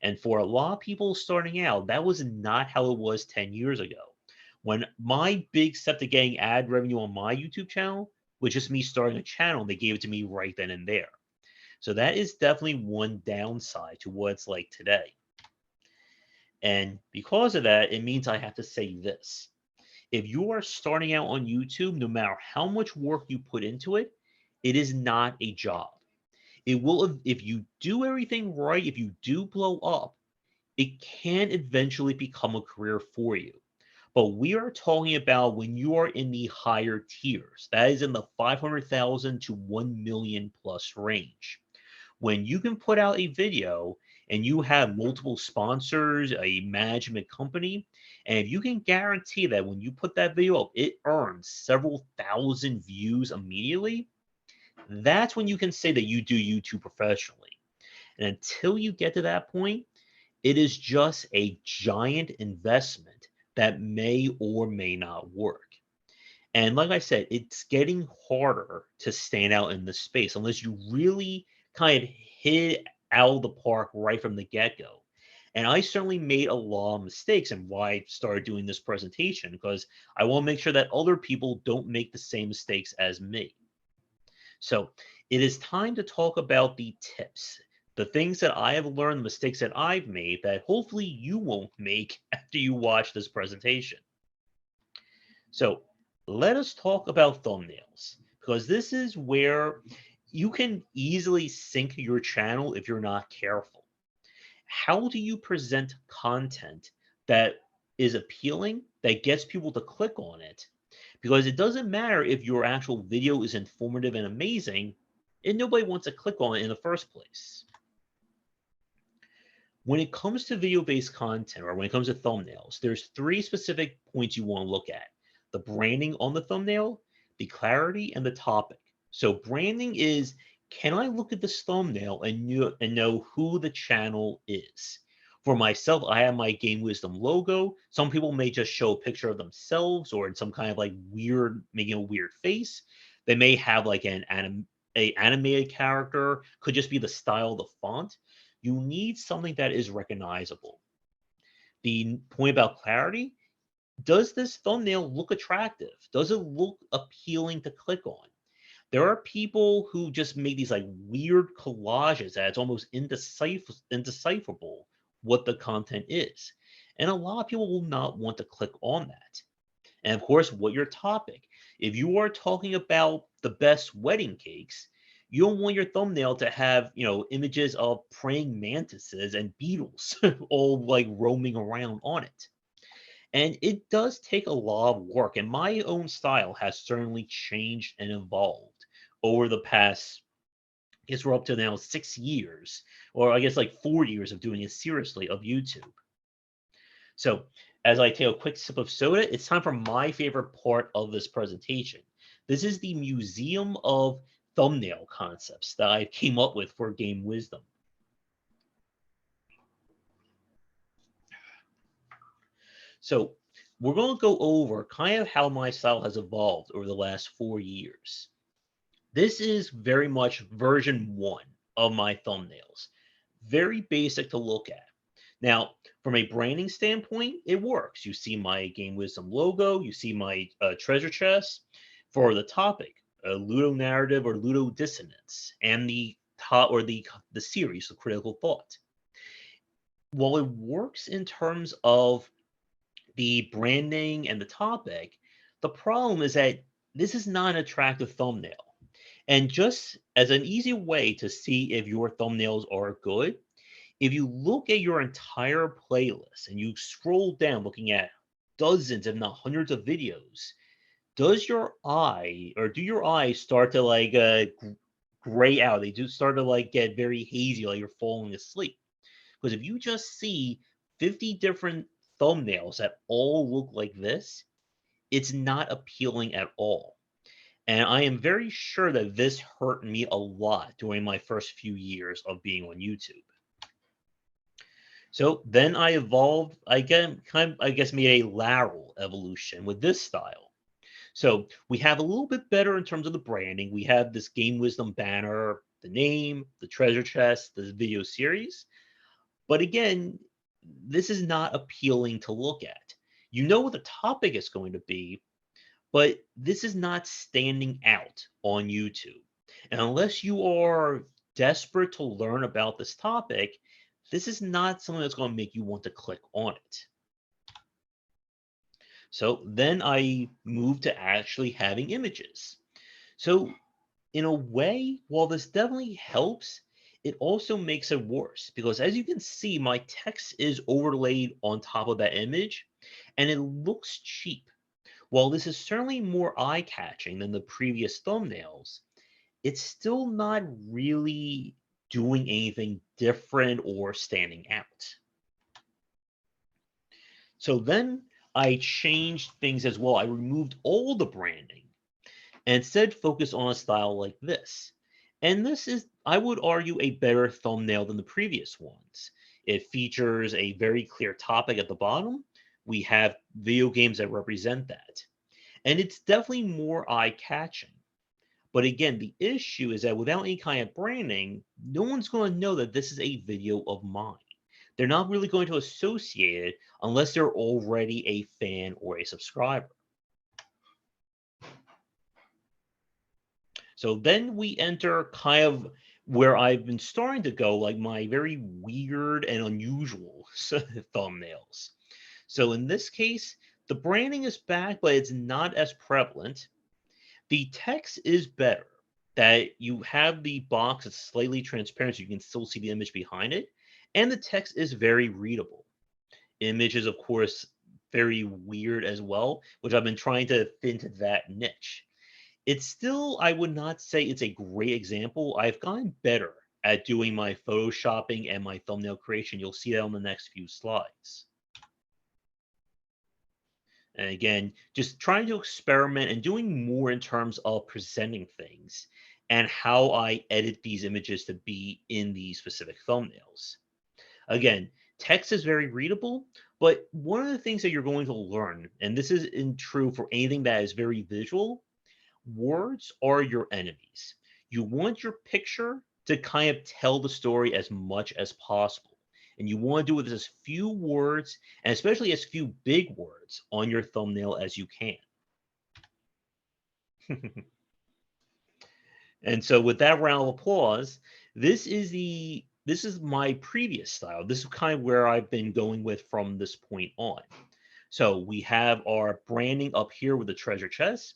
And for a lot of people starting out, that was not how it was 10 years ago. When my big step to getting ad revenue on my YouTube channel was just me starting a channel, and they gave it to me right then and there. So that is definitely one downside to what it's like today. And because of that, it means I have to say this. If you are starting out on YouTube, no matter how much work you put into it, it is not a job. It will, if you do everything right, if you do blow up, it can eventually become a career for you. But we are talking about when you are in the higher tiers, that is in the 500,000 to 1 million plus range. When you can put out a video and you have multiple sponsors, a management company, and if you can guarantee that when you put that video up, it earns several thousand views immediately, that's when you can say that you do YouTube professionally. And until you get to that point, it is just a giant investment that may or may not work. And like I said, it's getting harder to stand out in this space unless you really kind of hit it out of the park right from the get-go. And I certainly made a lot of mistakes and why I started doing this presentation because I want to make sure that other people don't make the same mistakes as me. So it is time to talk about the tips, the things that I have learned, the mistakes that I've made that hopefully you won't make after you watch this presentation. So let us talk about thumbnails because this is where you can easily sink your channel if you're not careful. How do you present content that is appealing, that gets people to click on it? Because it doesn't matter if your actual video is informative and amazing, and nobody wants to click on it in the first place. When it comes to video-based content or when it comes to thumbnails, there's three specific points you want to look at: the branding on the thumbnail, the clarity, and the topic. So branding is, can I look at this thumbnail and know who the channel is? For myself, I have my Game Wisdom logo. Some people may just show a picture of themselves or in some kind of like weird, making a weird face. They may have like a animated character, could just be the style of the font. You need something that is recognizable. The point about clarity, does this thumbnail look attractive? Does it look appealing to click on? There are people who just make these like weird collages that it's almost indecipherable what the content is. And a lot of people will not want to click on that. And of course, what your topic. If you are talking about the best wedding cakes, you don't want your thumbnail to have, images of praying mantises and beetles all like roaming around on it. And it does take a lot of work, and my own style has certainly changed and evolved over the past, I guess we're up to now 6 years, or I guess like 4 years of doing it seriously of YouTube. So as I take a quick sip of soda, it's time for my favorite part of this presentation. This is the museum of thumbnail concepts that I came up with for Game Wisdom. So we're going to go over kind of how my style has evolved over the last 4 years. This is very much version 1 of my thumbnails. Very basic to look at. Now, from a branding standpoint, it works. You see my Game Wisdom logo, you see my treasure chest. For the topic, Ludo narrative or Ludo dissonance, and the top or the series, the critical thought. While it works in terms of the branding and the topic, the problem is that this is not an attractive thumbnail. And just as an easy way to see if your thumbnails are good, if you look at your entire playlist and you scroll down looking at dozens, if not hundreds of videos, does your eye or do your eyes start to like gray out? They do start to like get very hazy, like you're falling asleep. Because if you just see 50 different thumbnails that all look like this, it's not appealing at all. And I am very sure that this hurt me a lot during my first few years of being on YouTube. So then I evolved, I guess made a lateral evolution with this style. So we have a little bit better in terms of the branding. We have this Game Wisdom banner, the name, the treasure chest, the video series. But again, this is not appealing to look at. You know what the topic is going to be, but this is not standing out on YouTube. And unless you are desperate to learn about this topic, this is not something that's going to make you want to click on it. So then I moved to actually having images. So in a way, while this definitely helps, it also makes it worse because as you can see, my text is overlaid on top of that image and it looks cheap. While this is certainly more eye-catching than the previous thumbnails, it's still not really doing anything different or standing out. So then I changed things as well. I removed all the branding and instead focused on a style like this. And this is, I would argue, a better thumbnail than the previous ones. It features a very clear topic at the bottom We have video games that represent that. And it's definitely more eye-catching. But again, the issue is that without any kind of branding, no one's going to know that this is a video of mine. They're not really going to associate it unless they're already a fan or a subscriber. So then we enter kind of where I've been starting to go, like my very weird and unusual thumbnails. So in this case, the branding is back, but it's not as prevalent. The text is better. That you have the box that's slightly transparent so you can still see the image behind it. And the text is very readable. Image is, of course, very weird as well, which I've been trying to fit into that niche. It's still, I would not say it's a great example. I've gotten better at doing my photoshopping and my thumbnail creation. You'll see that on the next few slides. And again, just trying to experiment and doing more in terms of presenting things and how I edit these images to be in these specific thumbnails. Again, text is very readable, but one of the things that you're going to learn, and this is true for anything that is very visual, words are your enemies. You want your picture to kind of tell the story as much as possible. And you want to do it with as few words, and especially as few big words on your thumbnail as you can. And so with that round of applause, this is my previous style. This is kind of where I've been going with from this point on. So we have our branding up here with the treasure chest.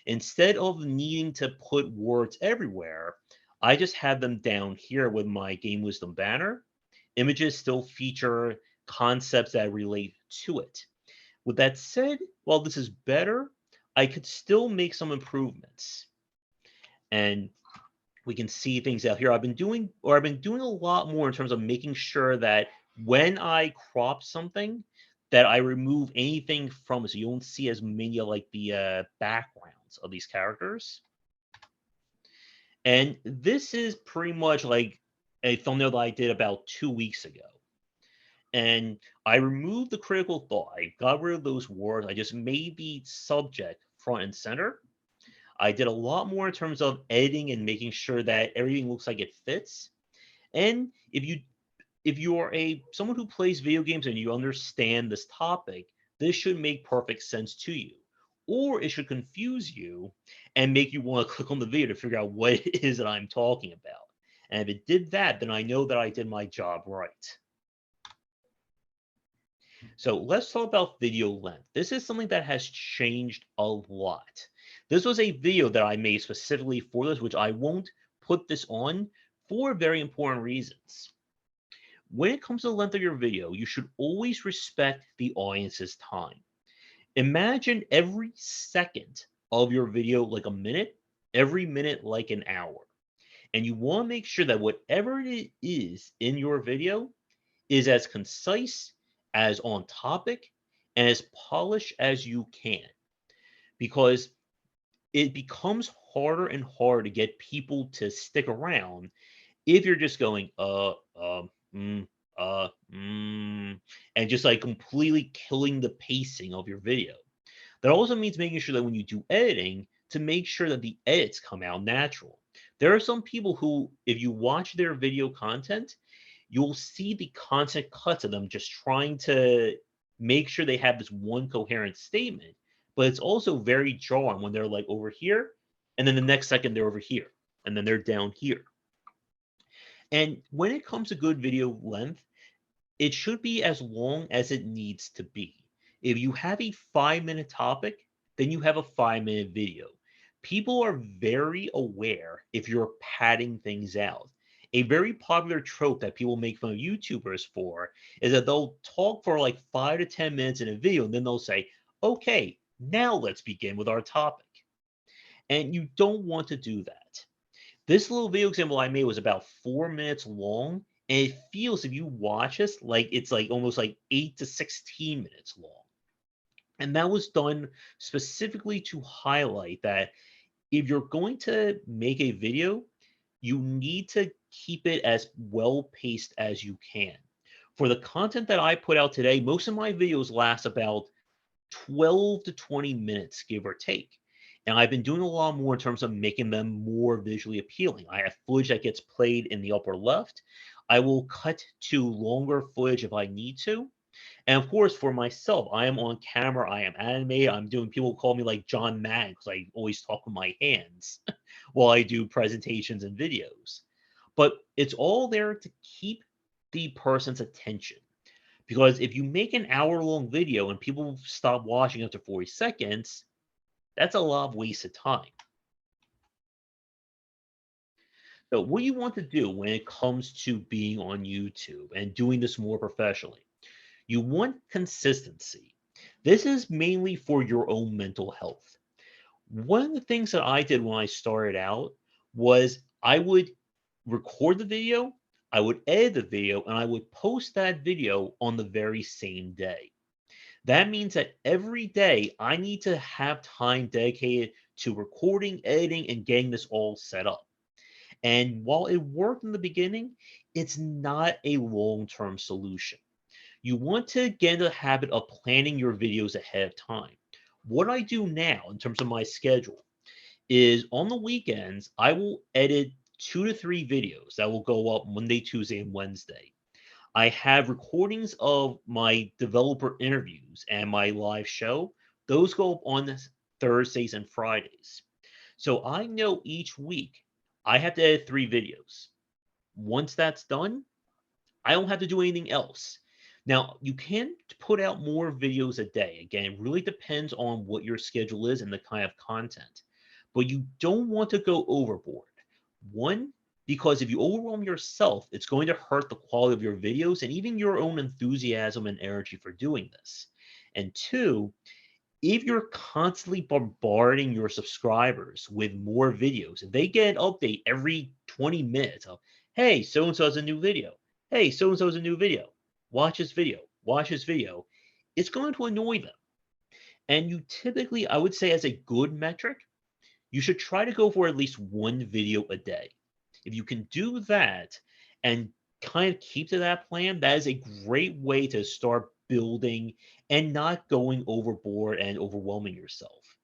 Instead of needing to put words everywhere, I just have them down here with my Game Wisdom banner. Images still feature concepts that relate to it. With that said, while this is better, I could still make some improvements. And we can see things out here. I've been doing a lot more in terms of making sure that when I crop something, that I remove anything from it, so you don't see as many of like the backgrounds of these characters. And this is pretty much like a thumbnail that I did about 2 weeks ago. And I removed the critical thought. I got rid of those words. I just made the subject front and center. I did a lot more in terms of editing and making sure that everything looks like it fits. And if you are someone who plays video games and you understand this topic, this should make perfect sense to you. Or it should confuse you and make you want to click on the video to figure out what it is that I'm talking about. And if it did that, then I know that I did my job right. So let's talk about video length. This is something that has changed a lot. This was a video that I made specifically for this, which I won't put this on for very important reasons. When it comes to the length of your video, you should always respect the audience's time. Imagine every second of your video like a minute, every minute like an hour. And you want to make sure that whatever it is in your video is as concise, as on topic, and as polished as you can. Because it becomes harder and harder to get people to stick around if you're just going, and just like completely killing the pacing of your video. That also means making sure that when you do editing, to make sure that the edits come out natural. There are some people who, if you watch their video content, you'll see the constant cuts of them just trying to make sure they have this one coherent statement. But it's also very jarring when they're like over here, and then the next second they're over here, and then they're down here. And when it comes to good video length, it should be as long as it needs to be. If you have a 5-minute topic, then you have a 5-minute video. People are very aware if you're padding things out. A very popular trope that people make fun of YouTubers for is that they'll talk for like 5 to 10 minutes in a video and then they'll say, okay, now let's begin with our topic. And you don't want to do that. This little video example I made was about 4 minutes long, and it feels, if you watch this, like it's like almost like 8 to 16 minutes long. And that was done specifically to highlight that if you're going to make a video, you need to keep it as well paced as you can. For the content that I put out today, most of my videos last about 12 to 20 minutes, give or take. And I've been doing a lot more in terms of making them more visually appealing. I have footage that gets played in the upper left. I will cut to longer footage if I need to. And of course, for myself, I am on camera, I am animated, I'm doing, people call me like John Madden because I always talk with my hands while I do presentations and videos. But it's all there to keep the person's attention. Because if you make an hour-long video and people stop watching after 40 seconds, that's a lot of wasted time. So what you want to do when it comes to being on YouTube and doing this more professionally, you want consistency. This is mainly for your own mental health. One of the things that I did when I started out was I would record the video, I would edit the video, and I would post that video on the very same day. That means that every day I need to have time dedicated to recording, editing, and getting this all set up. And while it worked in the beginning, it's not a long term solution. You want to get into the habit of planning your videos ahead of time. What I do now in terms of my schedule is on the weekends, I will edit 2 to 3 videos that will go up Monday, Tuesday, and Wednesday. I have recordings of my developer interviews and my live show. Those go up on Thursdays and Fridays. So I know each week I have to edit 3 videos. Once that's done, I don't have to do anything else. Now, you can put out more videos a day. Again, it really depends on what your schedule is and the kind of content. But you don't want to go overboard. One, because if you overwhelm yourself, it's going to hurt the quality of your videos and even your own enthusiasm and energy for doing this. And two, if you're constantly bombarding your subscribers with more videos, if they get an update every 20 minutes of, hey, so and so has a new video, hey, so and so has a new video, watch this video, it's going to annoy them. And you typically, I would say, as a good metric, you should try to go for at least 1 video a day. If you can do that and kind of keep to that plan, that is a great way to start building and not going overboard and overwhelming yourself.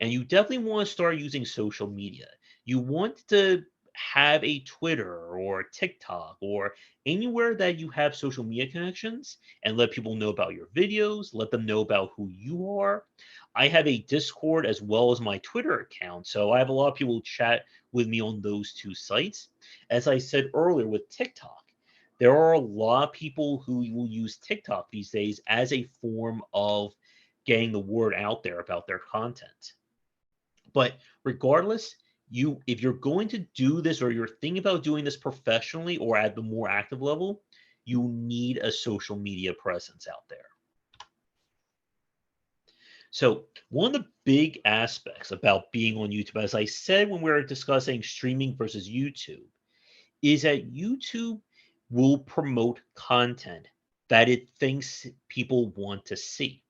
And you definitely want to start using social media. You want to have a Twitter or TikTok or anywhere that you have social media connections and let people know about your videos, let them know about who you are. I have a Discord as well as my Twitter account, so I have a lot of people chat with me on those 2 sites. As I said earlier with TikTok, there are a lot of people who will use TikTok these days as a form of getting the word out there about their content. But regardless, if you're going to do this or you're thinking about doing this professionally or at the more active level, you need a social media presence out there. So one of the big aspects about being on YouTube, as I said when we were discussing streaming versus YouTube, is that YouTube will promote content that it thinks people want to see.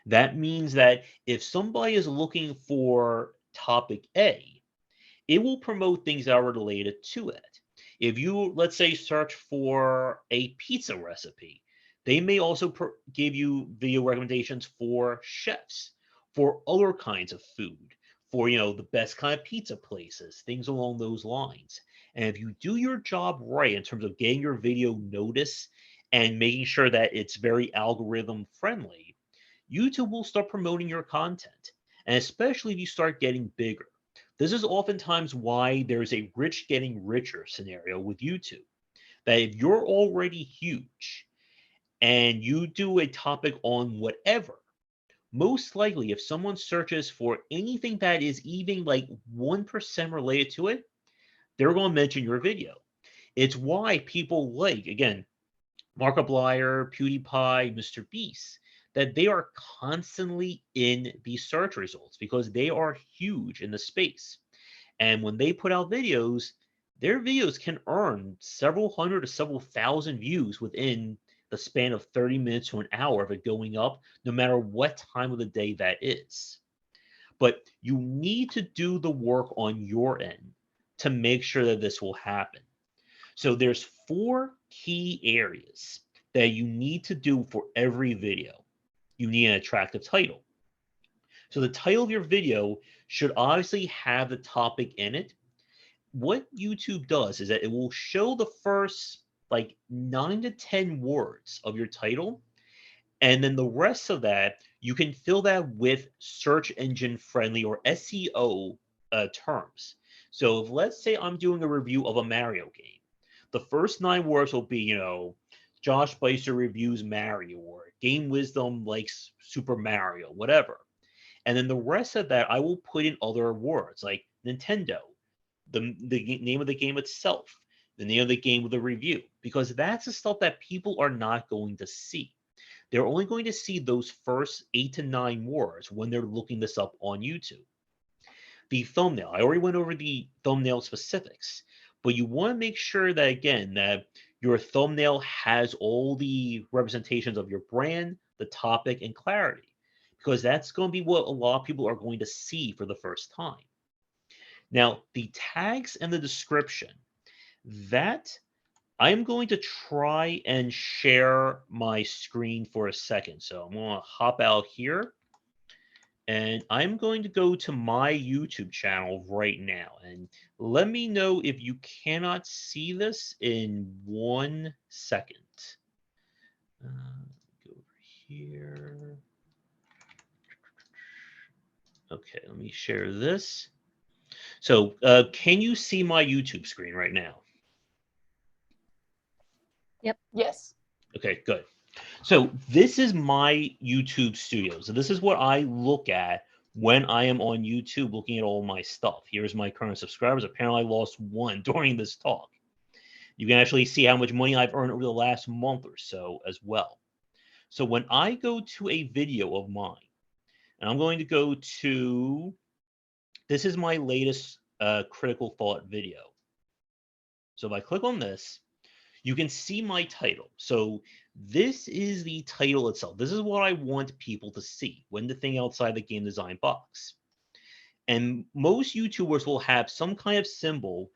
That means that if somebody is looking for topic A, it will promote things that are related to it. If you, let's say, search for a pizza recipe, they may also give you video recommendations for chefs, for other kinds of food, for the best kind of pizza places, things along those lines. And if you do your job right in terms of getting your video noticed and making sure that it's very algorithm friendly, YouTube will start promoting your content. And especially if you start getting bigger. This is oftentimes why there's a rich getting richer scenario with YouTube. That if you're already huge and you do a topic on whatever, most likely if someone searches for anything that is even like 1% related to it, they're going to mention your video. It's why people like, again, Markiplier, PewDiePie, Mr. Beast, that they are constantly in the search results because they are huge in the space. And when they put out videos, their videos can earn several hundred to several thousand views within the span of 30 minutes to an hour of it going up, no matter what time of the day that is. But you need to do the work on your end to make sure that this will happen. So there's 4 key areas that you need to do for every video. You need an attractive title. So the title of your video should obviously have the topic in it. What YouTube does is that it will show the first like 9 to 10 words of your title, and then the rest of that, you can fill that with search engine friendly or SEO terms. So if let's say I'm doing a review of a Mario game, the first 9 words will be, Josh Beister reviews Mario or Game Wisdom likes Super Mario, whatever. And then the rest of that, I will put in other words like Nintendo, the name of the game itself, the name of the game with the review, because that's the stuff that people are not going to see. They're only going to see those first 8 to 9 words when they're looking this up on YouTube. The thumbnail, I already went over the thumbnail specifics, but you want to make sure that, again, that your thumbnail has all the representations of your brand, the topic, and clarity, because that's going to be what a lot of people are going to see for the first time. Now, the tags and the description, that I'm going to try and share my screen for a second. So I'm going to hop out here and I'm going to go to my YouTube channel right now. And let me know if you cannot see this in 1 second. Go over here. Okay, let me share this. So can you see my YouTube screen right now? Yep. Yes. Okay, good. So this is my YouTube studio. So this is what I look at when I am on YouTube looking at all my stuff. Here's my current subscribers. Apparently I lost 1 during this talk. You can actually see how much money I've earned over the last month or so as well. So when I go to a video of mine, and I'm going to go to, this is my latest critical thought video. So if I click on this, you can see my title. So this is the title itself. This is what I want people to see when the thing outside the game design box. And most YouTubers will have some kind of symbol.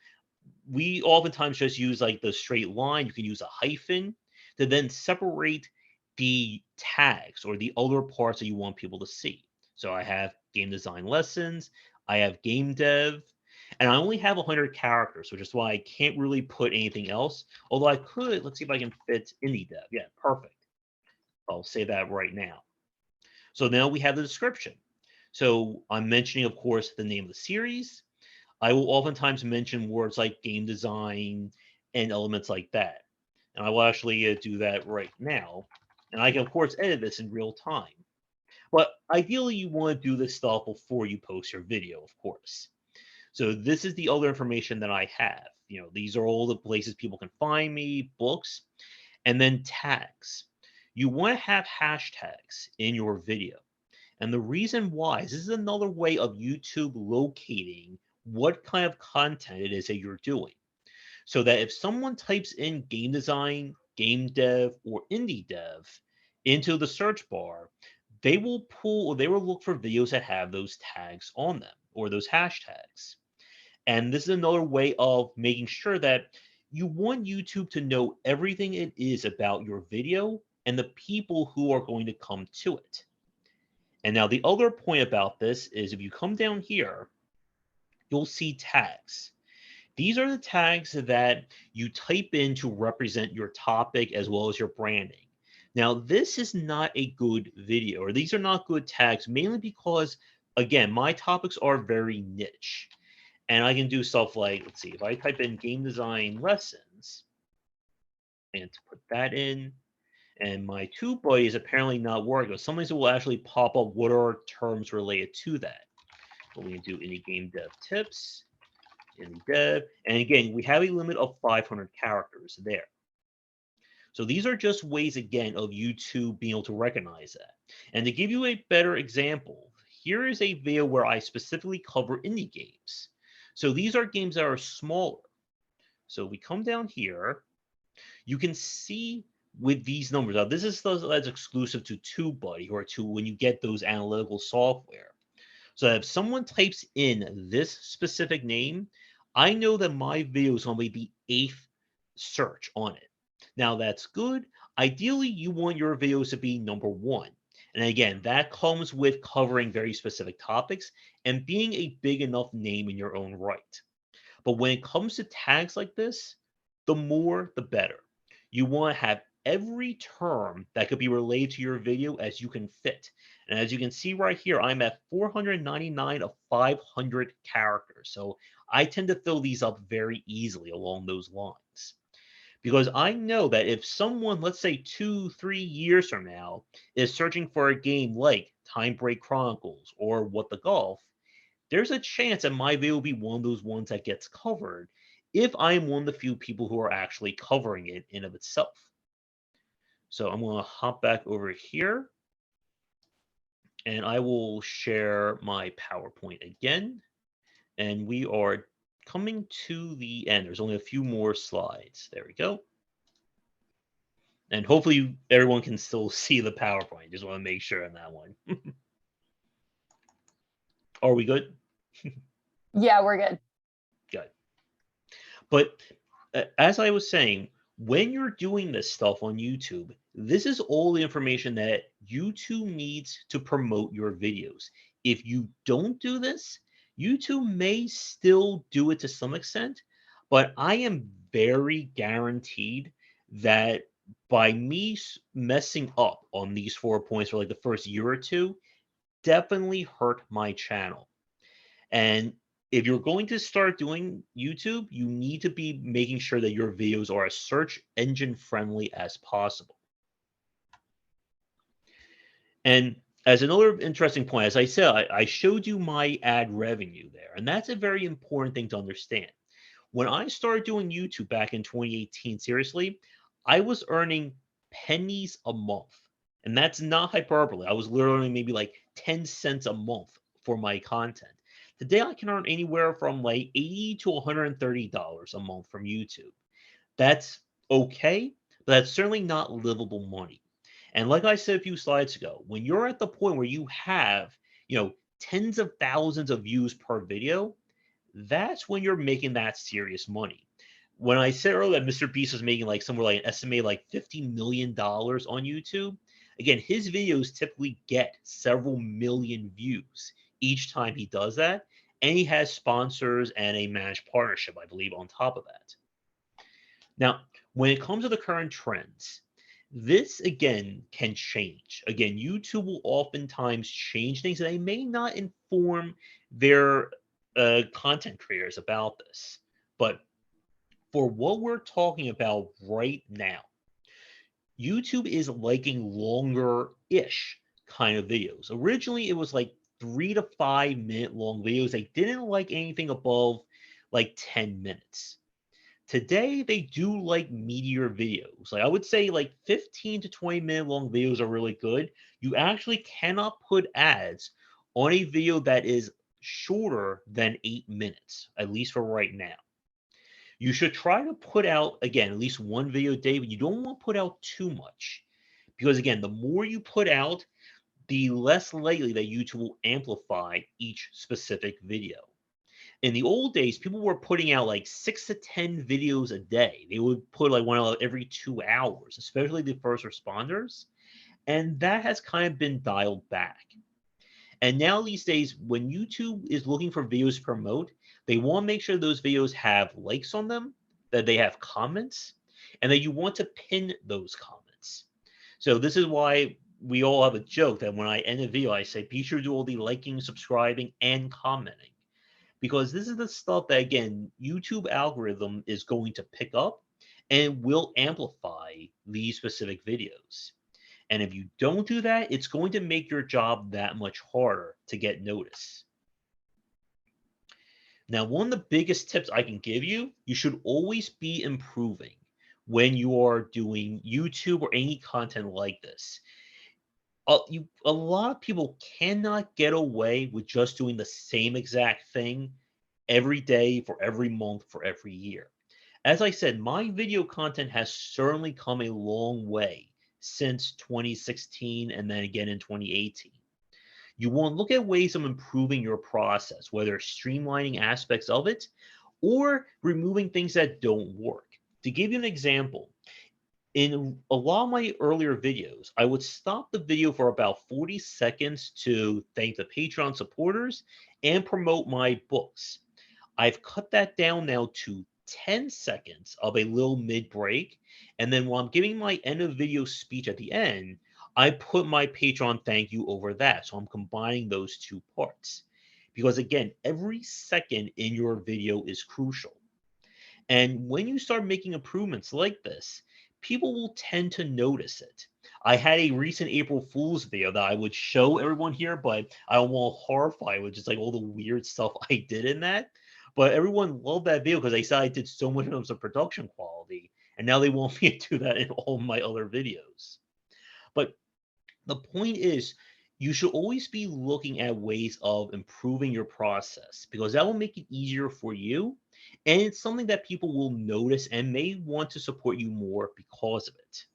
We oftentimes just use like the straight line. You can use a hyphen to then separate the tags or the other parts that you want people to see. So I have game design lessons, I have game dev, and I only have 100 characters, which is why I can't really put anything else. Although I could, let's see if I can fit indie dev. Yeah, perfect. I'll say that right now. So now we have the description. So I'm mentioning, of course, the name of the series. I will oftentimes mention words like game design and elements like that. And I will actually do that right now. And I can, of course, edit this in real time. But ideally, you want to do this stuff before you post your video, of course. So this is the other information that I have. These are all the places people can find me, books, and then tags. You want to have hashtags in your video. And the reason why is this is another way of YouTube locating what kind of content it is that you're doing. So that if someone types in game design, game dev, or indie dev into the search bar, they will pull or they will look for videos that have those tags on them or those hashtags. And this is another way of making sure that you want YouTube to know everything it is about your video and the people who are going to come to it. And now the other point about this is if you come down here, you'll see tags. These are the tags that you type in to represent your topic as well as your branding. Now, this is not a good video, or these are not good tags, mainly because, again, my topics are very niche. And I can do stuff like, let's see, if I type in game design lessons, and to put that in, and my TubeBuddy is apparently not working, but sometimes it will actually pop up what are terms related to that. But we can do any game dev tips, any dev, and again, we have a limit of 500 characters there. So these are just ways, again, of YouTube being able to recognize that. And to give you a better example, here is a video where I specifically cover indie games. So these are games that are smaller. So we come down here, you can see with these numbers. Now, this is that's exclusive to TubeBuddy or to when you get those analytical software. So if someone types in this specific name, I know that my video is going to be the 8th search on it. Now that's good. Ideally, you want your videos to be number one. And again, that comes with covering very specific topics and being a big enough name in your own right. But when it comes to tags like this, the more the better. You want to have every term that could be related to your video as you can fit. And as you can see right here, I'm at 499 of 500 characters. So I tend to fill these up very easily along those lines. Because I know that if someone, let's say 2, 3 years from now, is searching for a game like Time Break Chronicles or What the Golf, there's a chance that my video will be one of those ones that gets covered if I am one of the few people who are actually covering it in of itself. So I'm going to hop back over here and I will share my PowerPoint again. And we are coming to the end. There's only a few more slides. There we go. And hopefully everyone can still see the PowerPoint. Just want to make sure on that one. Are we good? Yeah, we're good. Good. But as I was saying, when you're doing this stuff on YouTube, this is all the information that YouTube needs to promote your videos. If you don't do this, YouTube may still do it to some extent, but I am very guaranteed that by me messing up on these 4 points for like the first year or two, definitely hurt my channel. And if you're going to start doing YouTube, you need to be making sure that your videos are as search engine friendly as possible. And as another interesting point, as I said, I showed you my ad revenue there, and that's a very important thing to understand. When I started doing YouTube back in 2018, seriously, I was earning pennies a month. And that's not hyperbole. I was literally maybe like 10 cents a month for my content. Today, I can earn anywhere from like $80 to $130 a month from YouTube. That's okay, but that's certainly not livable money. And like I said a few slides ago, when you're at the point where you have, tens of thousands of views per video, that's when you're making that serious money. When I said earlier that Mr. Beast was making like somewhere like an estimated like $50 million on YouTube, again, his videos typically get several million views each time he does that. And he has sponsors and a managed partnership, I believe, on top of that. Now, when it comes to the current trends, this again can change. Again, YouTube will oftentimes change things and they may not inform their content creators about this. But for what we're talking about right now, YouTube is liking longer-ish kind of videos. Originally, it was like 3 to 5 minute long videos. They didn't like anything above like 10 minutes. Today, they do like meatier videos. Like I would say like 15 to 20 minute long videos are really good. You actually cannot put ads on a video that is shorter than 8 minutes, at least for right now. You should try to put out, again, at least one video a day, but you don't want to put out too much. Because again, the more you put out, the less likely that YouTube will amplify each specific video. In the old days, people were putting out like 6 to 10 videos a day. They would put like one out every 2 hours, especially the first responders. And that has kind of been dialed back. And now these days, when YouTube is looking for videos to promote, they want to make sure those videos have likes on them, that they have comments, and that you want to pin those comments. So this is why we all have a joke that when I end a video, I say, be sure to do all the liking, subscribing, and commenting. Because this is the stuff that, again, YouTube algorithm is going to pick up and will amplify these specific videos. And if you don't do that, it's going to make your job that much harder to get noticed. Now, one of the biggest tips I can give you, you should always be improving when you are doing YouTube or any content like this. A lot of people cannot get away with just doing the same exact thing every day for every month for every year. As I said, my video content has certainly come a long way since 2016 and then again in 2018. You want to look at ways of improving your process, whether streamlining aspects of it or removing things that don't work. To give you an example, In a lot of my earlier videos, I would stop the video for about 40 seconds to thank the Patreon supporters and promote my books. I've cut that down now to 10 seconds of a little mid break. And then while I'm giving my end of video speech at the end, I put my Patreon thank you over that. So I'm combining those two parts. Because again, every second in your video is crucial. And when you start making improvements like this, people will tend to notice it. I had a recent April Fool's video that I would show everyone here, but I won't horrify with just like all the weird stuff I did in that. But everyone loved that video because they said I did so much in terms of production quality, and now they want me to do that in all my other videos. But the point is, you should always be looking at ways of improving your process because that will make it easier for you. And it's something that people will notice and may want to support you more because of it.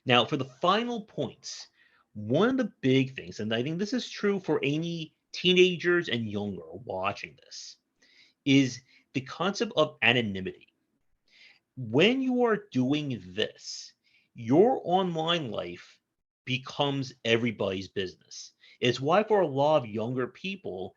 Now, for the final points, one of the big things, and I think this is true for any teenagers and younger watching this, is the concept of anonymity. When you are doing this, your online life becomes everybody's business. It's why for a lot of younger people,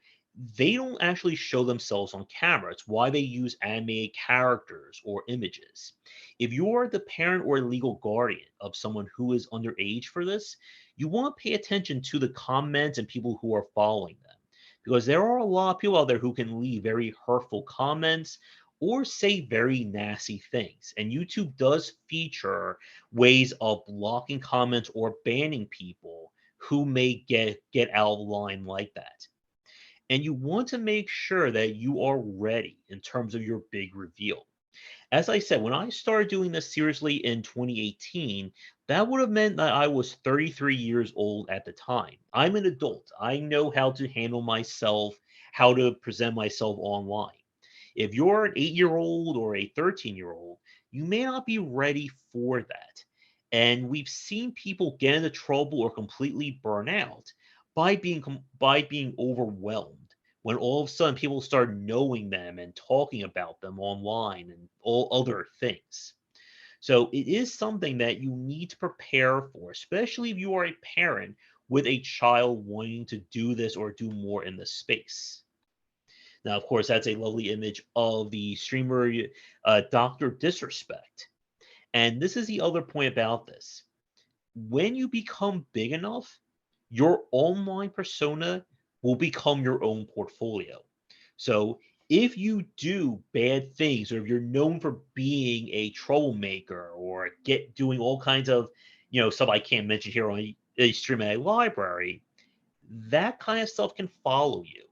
they don't actually show themselves on camera. It's why they use animated characters or images. If you are the parent or legal guardian of someone who is underage for this, you want to pay attention to the comments and people who are following them. Because there are a lot of people out there who can leave very hurtful comments or say very nasty things. And YouTube does feature ways of blocking comments or banning people who may get out of line like that. And you want to make sure that you are ready in terms of your big reveal. As I said, when I started doing this seriously in 2018, that would have meant that I was 33 years old at the time. I'm an adult. I know how to handle myself, how to present myself online. If you're an 8-year-old or a 13-year-old, you may not be ready for that. And we've seen people get into trouble or completely burn out by being overwhelmed when all of a sudden people start knowing them and talking about them online and all other things. So it is something that you need to prepare for, especially if you are a parent with a child wanting to do this or do more in this space. Now, of course, that's a lovely image of the streamer Dr. Disrespect. And this is the other point about this. When you become big enough, your online persona will become your own portfolio. So if you do bad things, or if you're known for being a troublemaker or doing all kinds of stuff I can't mention here on a stream at a library, that kind of stuff can follow you.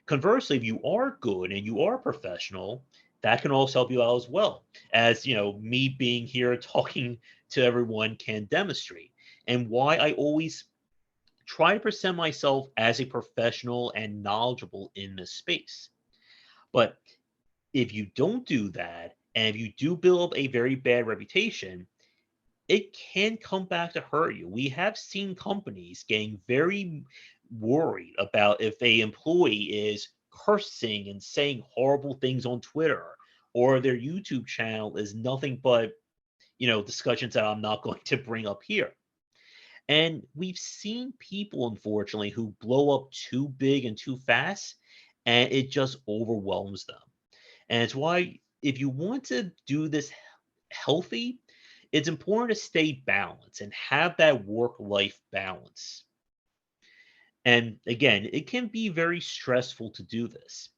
Conversely, if you are good and you are professional, that can also help you out as well. As me being here talking to everyone can demonstrate. And why I always try to present myself as a professional and knowledgeable in this space. But if you don't do that, and if you do build up a very bad reputation, it can come back to hurt you. We have seen companies getting very worried about if a employee is cursing and saying horrible things on Twitter, or their YouTube channel is nothing but, discussions that I'm not going to bring up here. And we've seen people, unfortunately, who blow up too big and too fast, and it just overwhelms them. And it's why, if you want to do this healthy, it's important to stay balanced and have that work-life balance. And again, it can be very stressful to do this.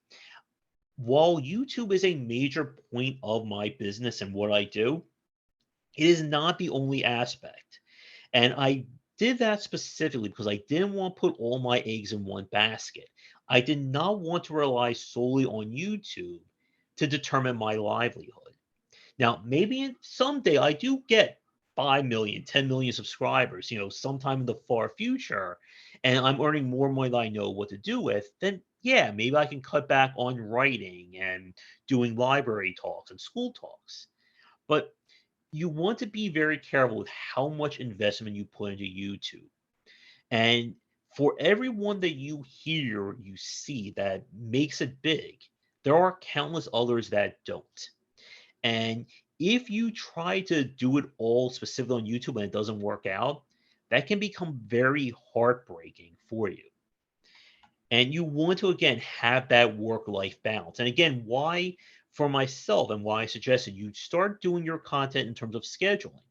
While YouTube is a major point of my business and what I do, it is not the only aspect. And I did that specifically because I didn't want to put all my eggs in one basket. I did not want to rely solely on YouTube to determine my livelihood. Now, maybe someday I do get 5 million, 10 million subscribers, sometime in the far future, and I'm earning more money than I know what to do with, then yeah, maybe I can cut back on writing and doing library talks and school talks. But you want to be very careful with how much investment you put into YouTube. And for everyone that you hear, you see that makes it big, there are countless others that don't. And If you try to do it all specifically on YouTube and it doesn't work out, that can become very heartbreaking for you. And you want to, again, have that work life balance. And again, why, for myself, and why I suggested you start doing your content in terms of scheduling.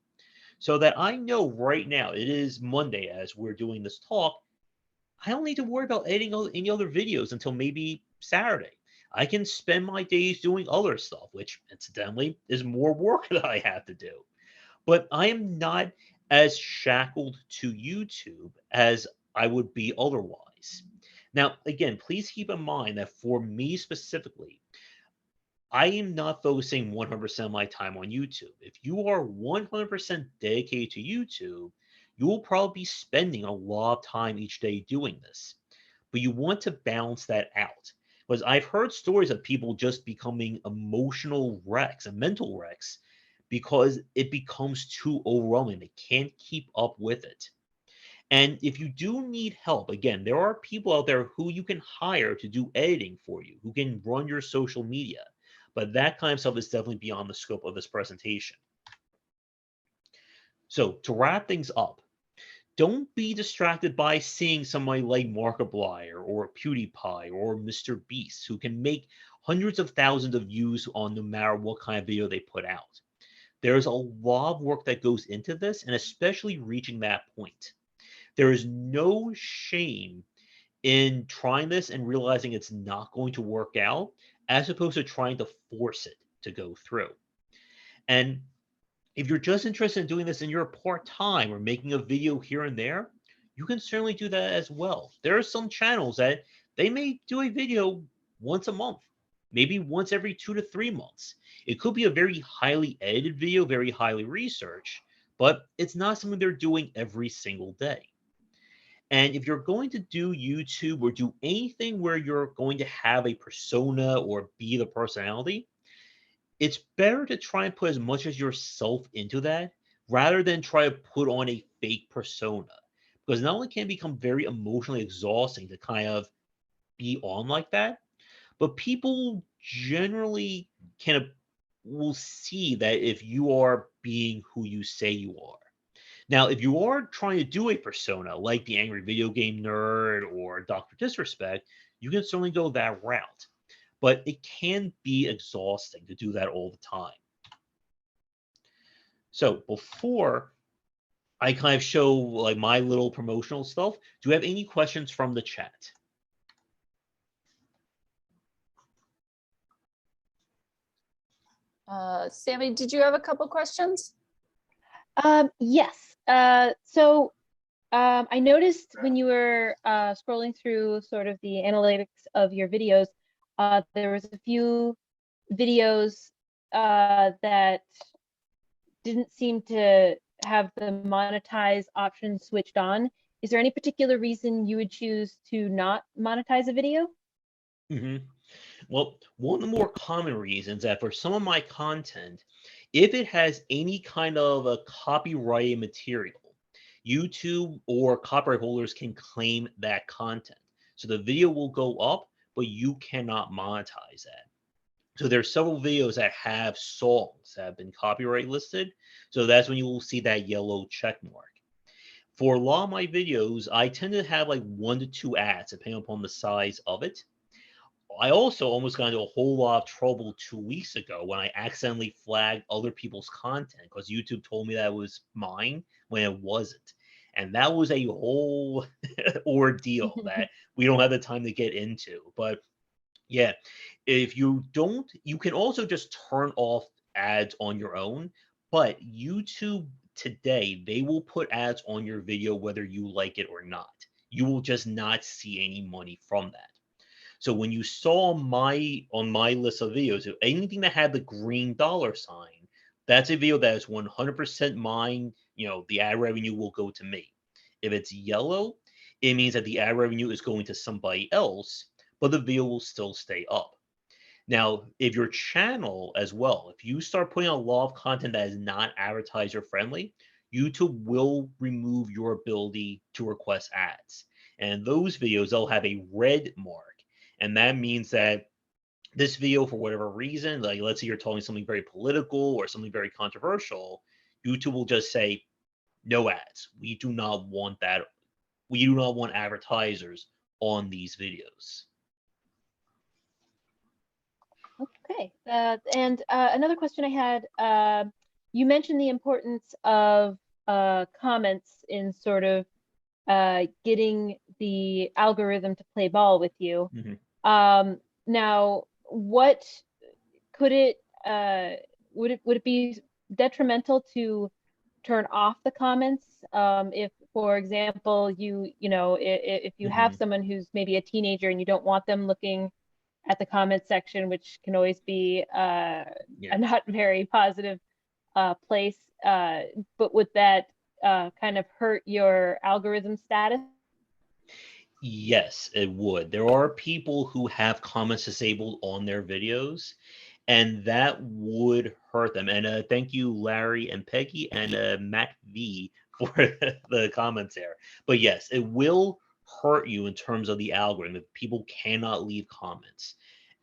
So that I know right now, it is Monday as we're doing this talk. I don't need to worry about editing any other videos until maybe Saturday. I can spend my days doing other stuff, which incidentally is more work that I have to do. But I am not as shackled to YouTube as I would be otherwise. Now, again, please keep in mind that for me specifically, I am not focusing 100% of my time on YouTube. If you are 100% dedicated to YouTube, you will probably be spending a lot of time each day doing this. But you want to balance that out. Because I've heard stories of people just becoming emotional wrecks and mental wrecks because it becomes too overwhelming. They can't keep up with it. And if you do need help, again, there are people out there who you can hire to do editing for you, who can run your social media. But that kind of stuff is definitely beyond the scope of this presentation. So to wrap things up, don't be distracted by seeing somebody like Markiplier or PewDiePie or Mr. Beast who can make hundreds of thousands of views on no matter what kind of video they put out. There's a lot of work that goes into this, and especially reaching that point. There is no shame in trying this and realizing it's not going to work out, as opposed to trying to force it to go through. And if you're just interested in doing this in your part time or making a video here and there, you can certainly do that as well. There are some channels that they may do a video once a month, maybe once every 2 to 3 months. It could be a very highly edited video, very highly researched, but it's not something they're doing every single day. And if you're going to do YouTube or do anything where you're going to have a persona or be the personality, it's better to try and put as much as yourself into that rather than try to put on a fake persona. Because not only can it become very emotionally exhausting to kind of be on like that, but people generally can will see that if you are being who you say you are. Now, if you are trying to do a persona like the angry video game nerd or Dr. Disrespect, you can certainly go that route. But it can be exhausting to do that all the time. So before I kind of show like my little promotional stuff, do you have any questions from the chat? Sammy, did you have a couple questions? Yes. I noticed when you were scrolling through sort of the analytics of your videos, there was a few videos that didn't seem to have the monetize option switched on. Is there any particular reason you would choose to not monetize a video? Mm-hmm. Well, one of the more common reasons that for some of my content, if it has any kind of a copyrighted material, YouTube or copyright holders can claim that content. So the video will go up, but you cannot monetize that. So there's several videos that have songs that have been copyright listed. So that's when you will see that yellow check mark. For a lot of my videos, I tend to have like 1 to 2 ads, depending upon the size of it. I also almost got into a whole lot of trouble 2 weeks ago when I accidentally flagged other people's content because YouTube told me that it was mine when it wasn't. And that was a whole ordeal that we don't have the time to get into. But yeah, if you don't, you can also just turn off ads on your own. But YouTube today, they will put ads on your video whether you like it or not. You will just not see any money from that. So when you saw my on my list of videos, anything that had the green dollar sign, that's a video that is 100% mine. You know, the ad revenue will go to me. If it's yellow, it means that the ad revenue is going to somebody else, but the video will still stay up. Now, if your channel as well, if you start putting out a lot of content that is not advertiser friendly, YouTube will remove your ability to request ads. And those videos, they'll have a red mark. And that means that this video for whatever reason, like let's say you're telling something very political or something very controversial, YouTube will just say no ads. We do not want that. We do not want advertisers on these videos. Okay. And another question I had, you mentioned the importance of comments in sort of getting the algorithm to play ball with you. Now, what could it, would it be detrimental to turn off the comments? If, for example, if you have someone who's maybe a teenager and you don't want them looking at the comment section, which can always be a not very positive place, but would that kind of hurt your algorithm status? Yes, it would. There are people who have comments disabled on their videos, and that would hurt them. And thank you, Larry and Peggy and Matt V for the comments there. But yes, it will hurt you in terms of the algorithm if people cannot leave comments.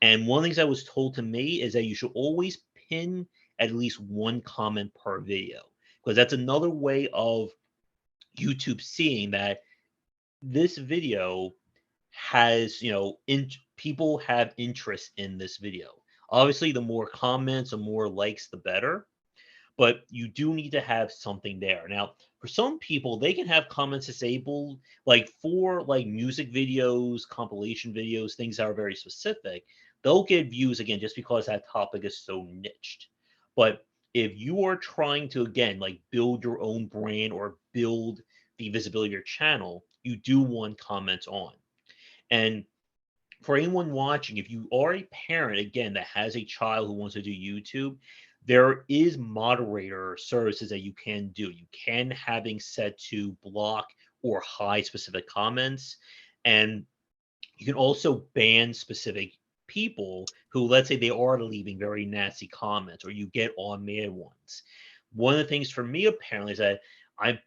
And one of the things I was told to me is that you should always pin at least one comment per video, because that's another way of YouTube seeing that this video has, people have interest in this video. Obviously, the more comments, the more likes, the better. But you do need to have something there. Now, for some people, they can have comments disabled, like for like music videos, compilation videos, things that are very specific. They'll get views again just because that topic is so niched. But if you are trying to again like build your own brand or build the visibility of your channel, you do want comments on. And for anyone watching, if you are a parent, again, that has a child who wants to do YouTube, there is moderator services that you can do. You can having set to block or hide specific comments. And you can also ban specific people who, let's say, they are leaving very nasty comments or you get automated ones. One of the things for me apparently is that I've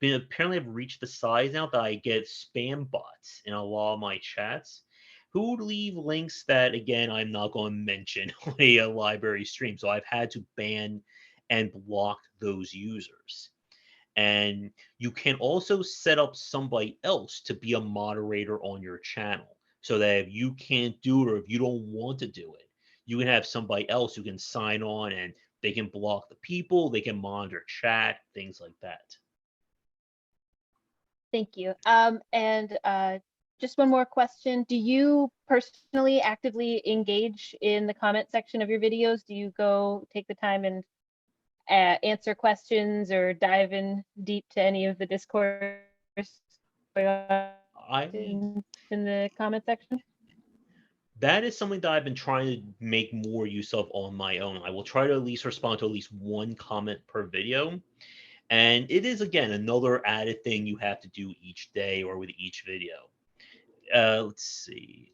reached the size now that I get spam bots in a lot of my chats who leave links that again I'm not going to mention on a library stream. So I've had to ban and block those users. And you can also set up somebody else to be a moderator on your channel so that if you can't do it or if you don't want to do it, you can have somebody else who can sign on and they can block the people, they can monitor chat, things like that. Thank you. And just one more question. Do you personally actively engage in the comment section of your videos? Do you go take the time and answer questions or dive in deep to any of the discourse going on in the comment section? That is something that I've been trying to make more use of on my own. I will try to at least respond to at least one comment per video. And it is, again, another added thing you have to do each day or with each video. Let's see.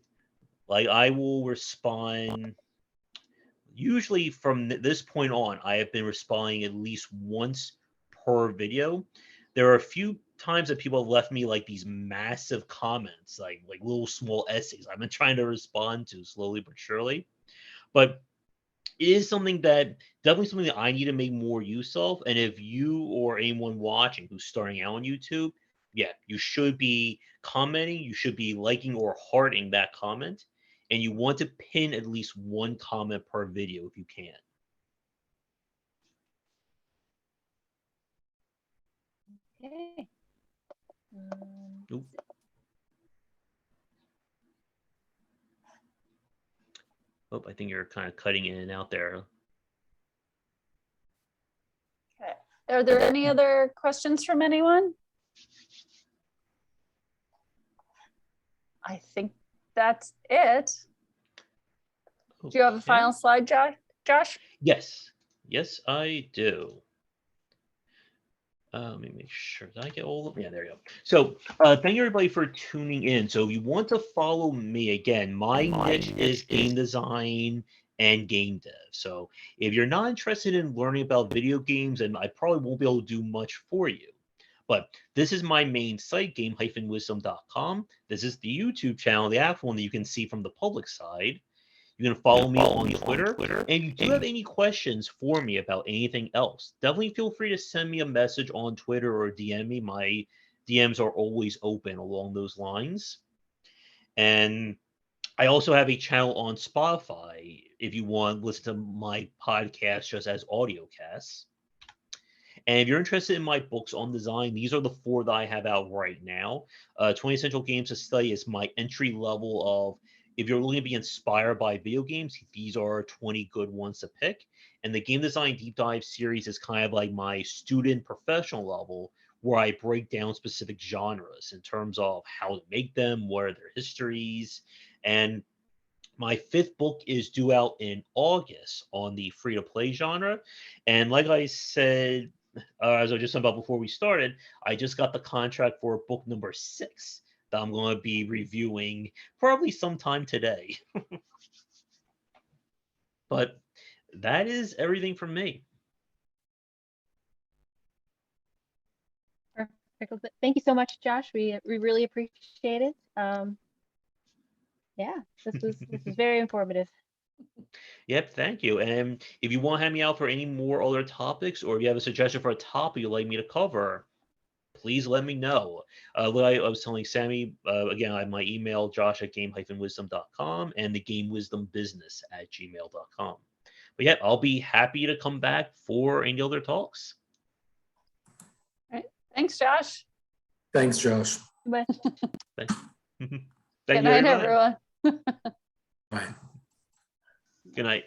Like, I will respond. Usually from this point on, I have been responding at least once per video. There are a few times that people have left me like these massive comments, like little small essays. I've been trying to respond to slowly but surely. But it is something that definitely something that I need to make more use of. And if you or anyone watching who's starting out on YouTube, yeah, you should be commenting, you should be liking or hearting that comment, and you want to pin at least one comment per video if you can. Okay. Oop. Oh, I think you're kind of cutting in and out there. Okay. Are there any other questions from anyone? I think that's it. Do you have a final slide, Josh? Yes. Yes, I do. Let me make sure. Did I get all of them? Yeah, there you go. So thank you everybody for tuning in. So if you want to follow me, again, my niche is game design and game dev. So if you're not interested in learning about video games, and I probably won't be able to do much for you. But this is my main site, game-wisdom.com. This is the YouTube channel, the actual one that you can see from the public side. You can follow me on Twitter. And if you do have any questions for me about anything else, definitely feel free to send me a message on Twitter or DM me. My DMs are always open along those lines. And I also have a channel on Spotify if you want to listen to my podcast just as audio casts. And if you're interested in my books on design, these are the 4 that I have out right now. 20 Essential Games to Study is my entry level of, if you're looking to be inspired by video games, these are 20 good ones to pick. And the Game Design Deep Dive series is kind of like my student professional level, where I break down specific genres in terms of how to make them, what are their histories. And my 5th book is due out in August on the free-to-play genre. And like I said, as I just said about before we started, I just got the contract for book number 6 that I'm going to be reviewing probably sometime today. But that is everything from me. Perfect. Thank you so much, Josh. We really appreciate it. Yeah, this was very informative. Yep, thank you. And if you want to have me out for any more other topics, or if you have a suggestion for a topic you'd like me to cover, please let me know. What I was telling Sammy, again, I have my email, josh@game-wisdom.com, and the gamewisdombusiness@gmail.com. But yeah, I'll be happy to come back for any other talks. All right. Thanks, Josh. Thanks, Josh. But Thank Good you night, very much. everyone. Bye. Good night.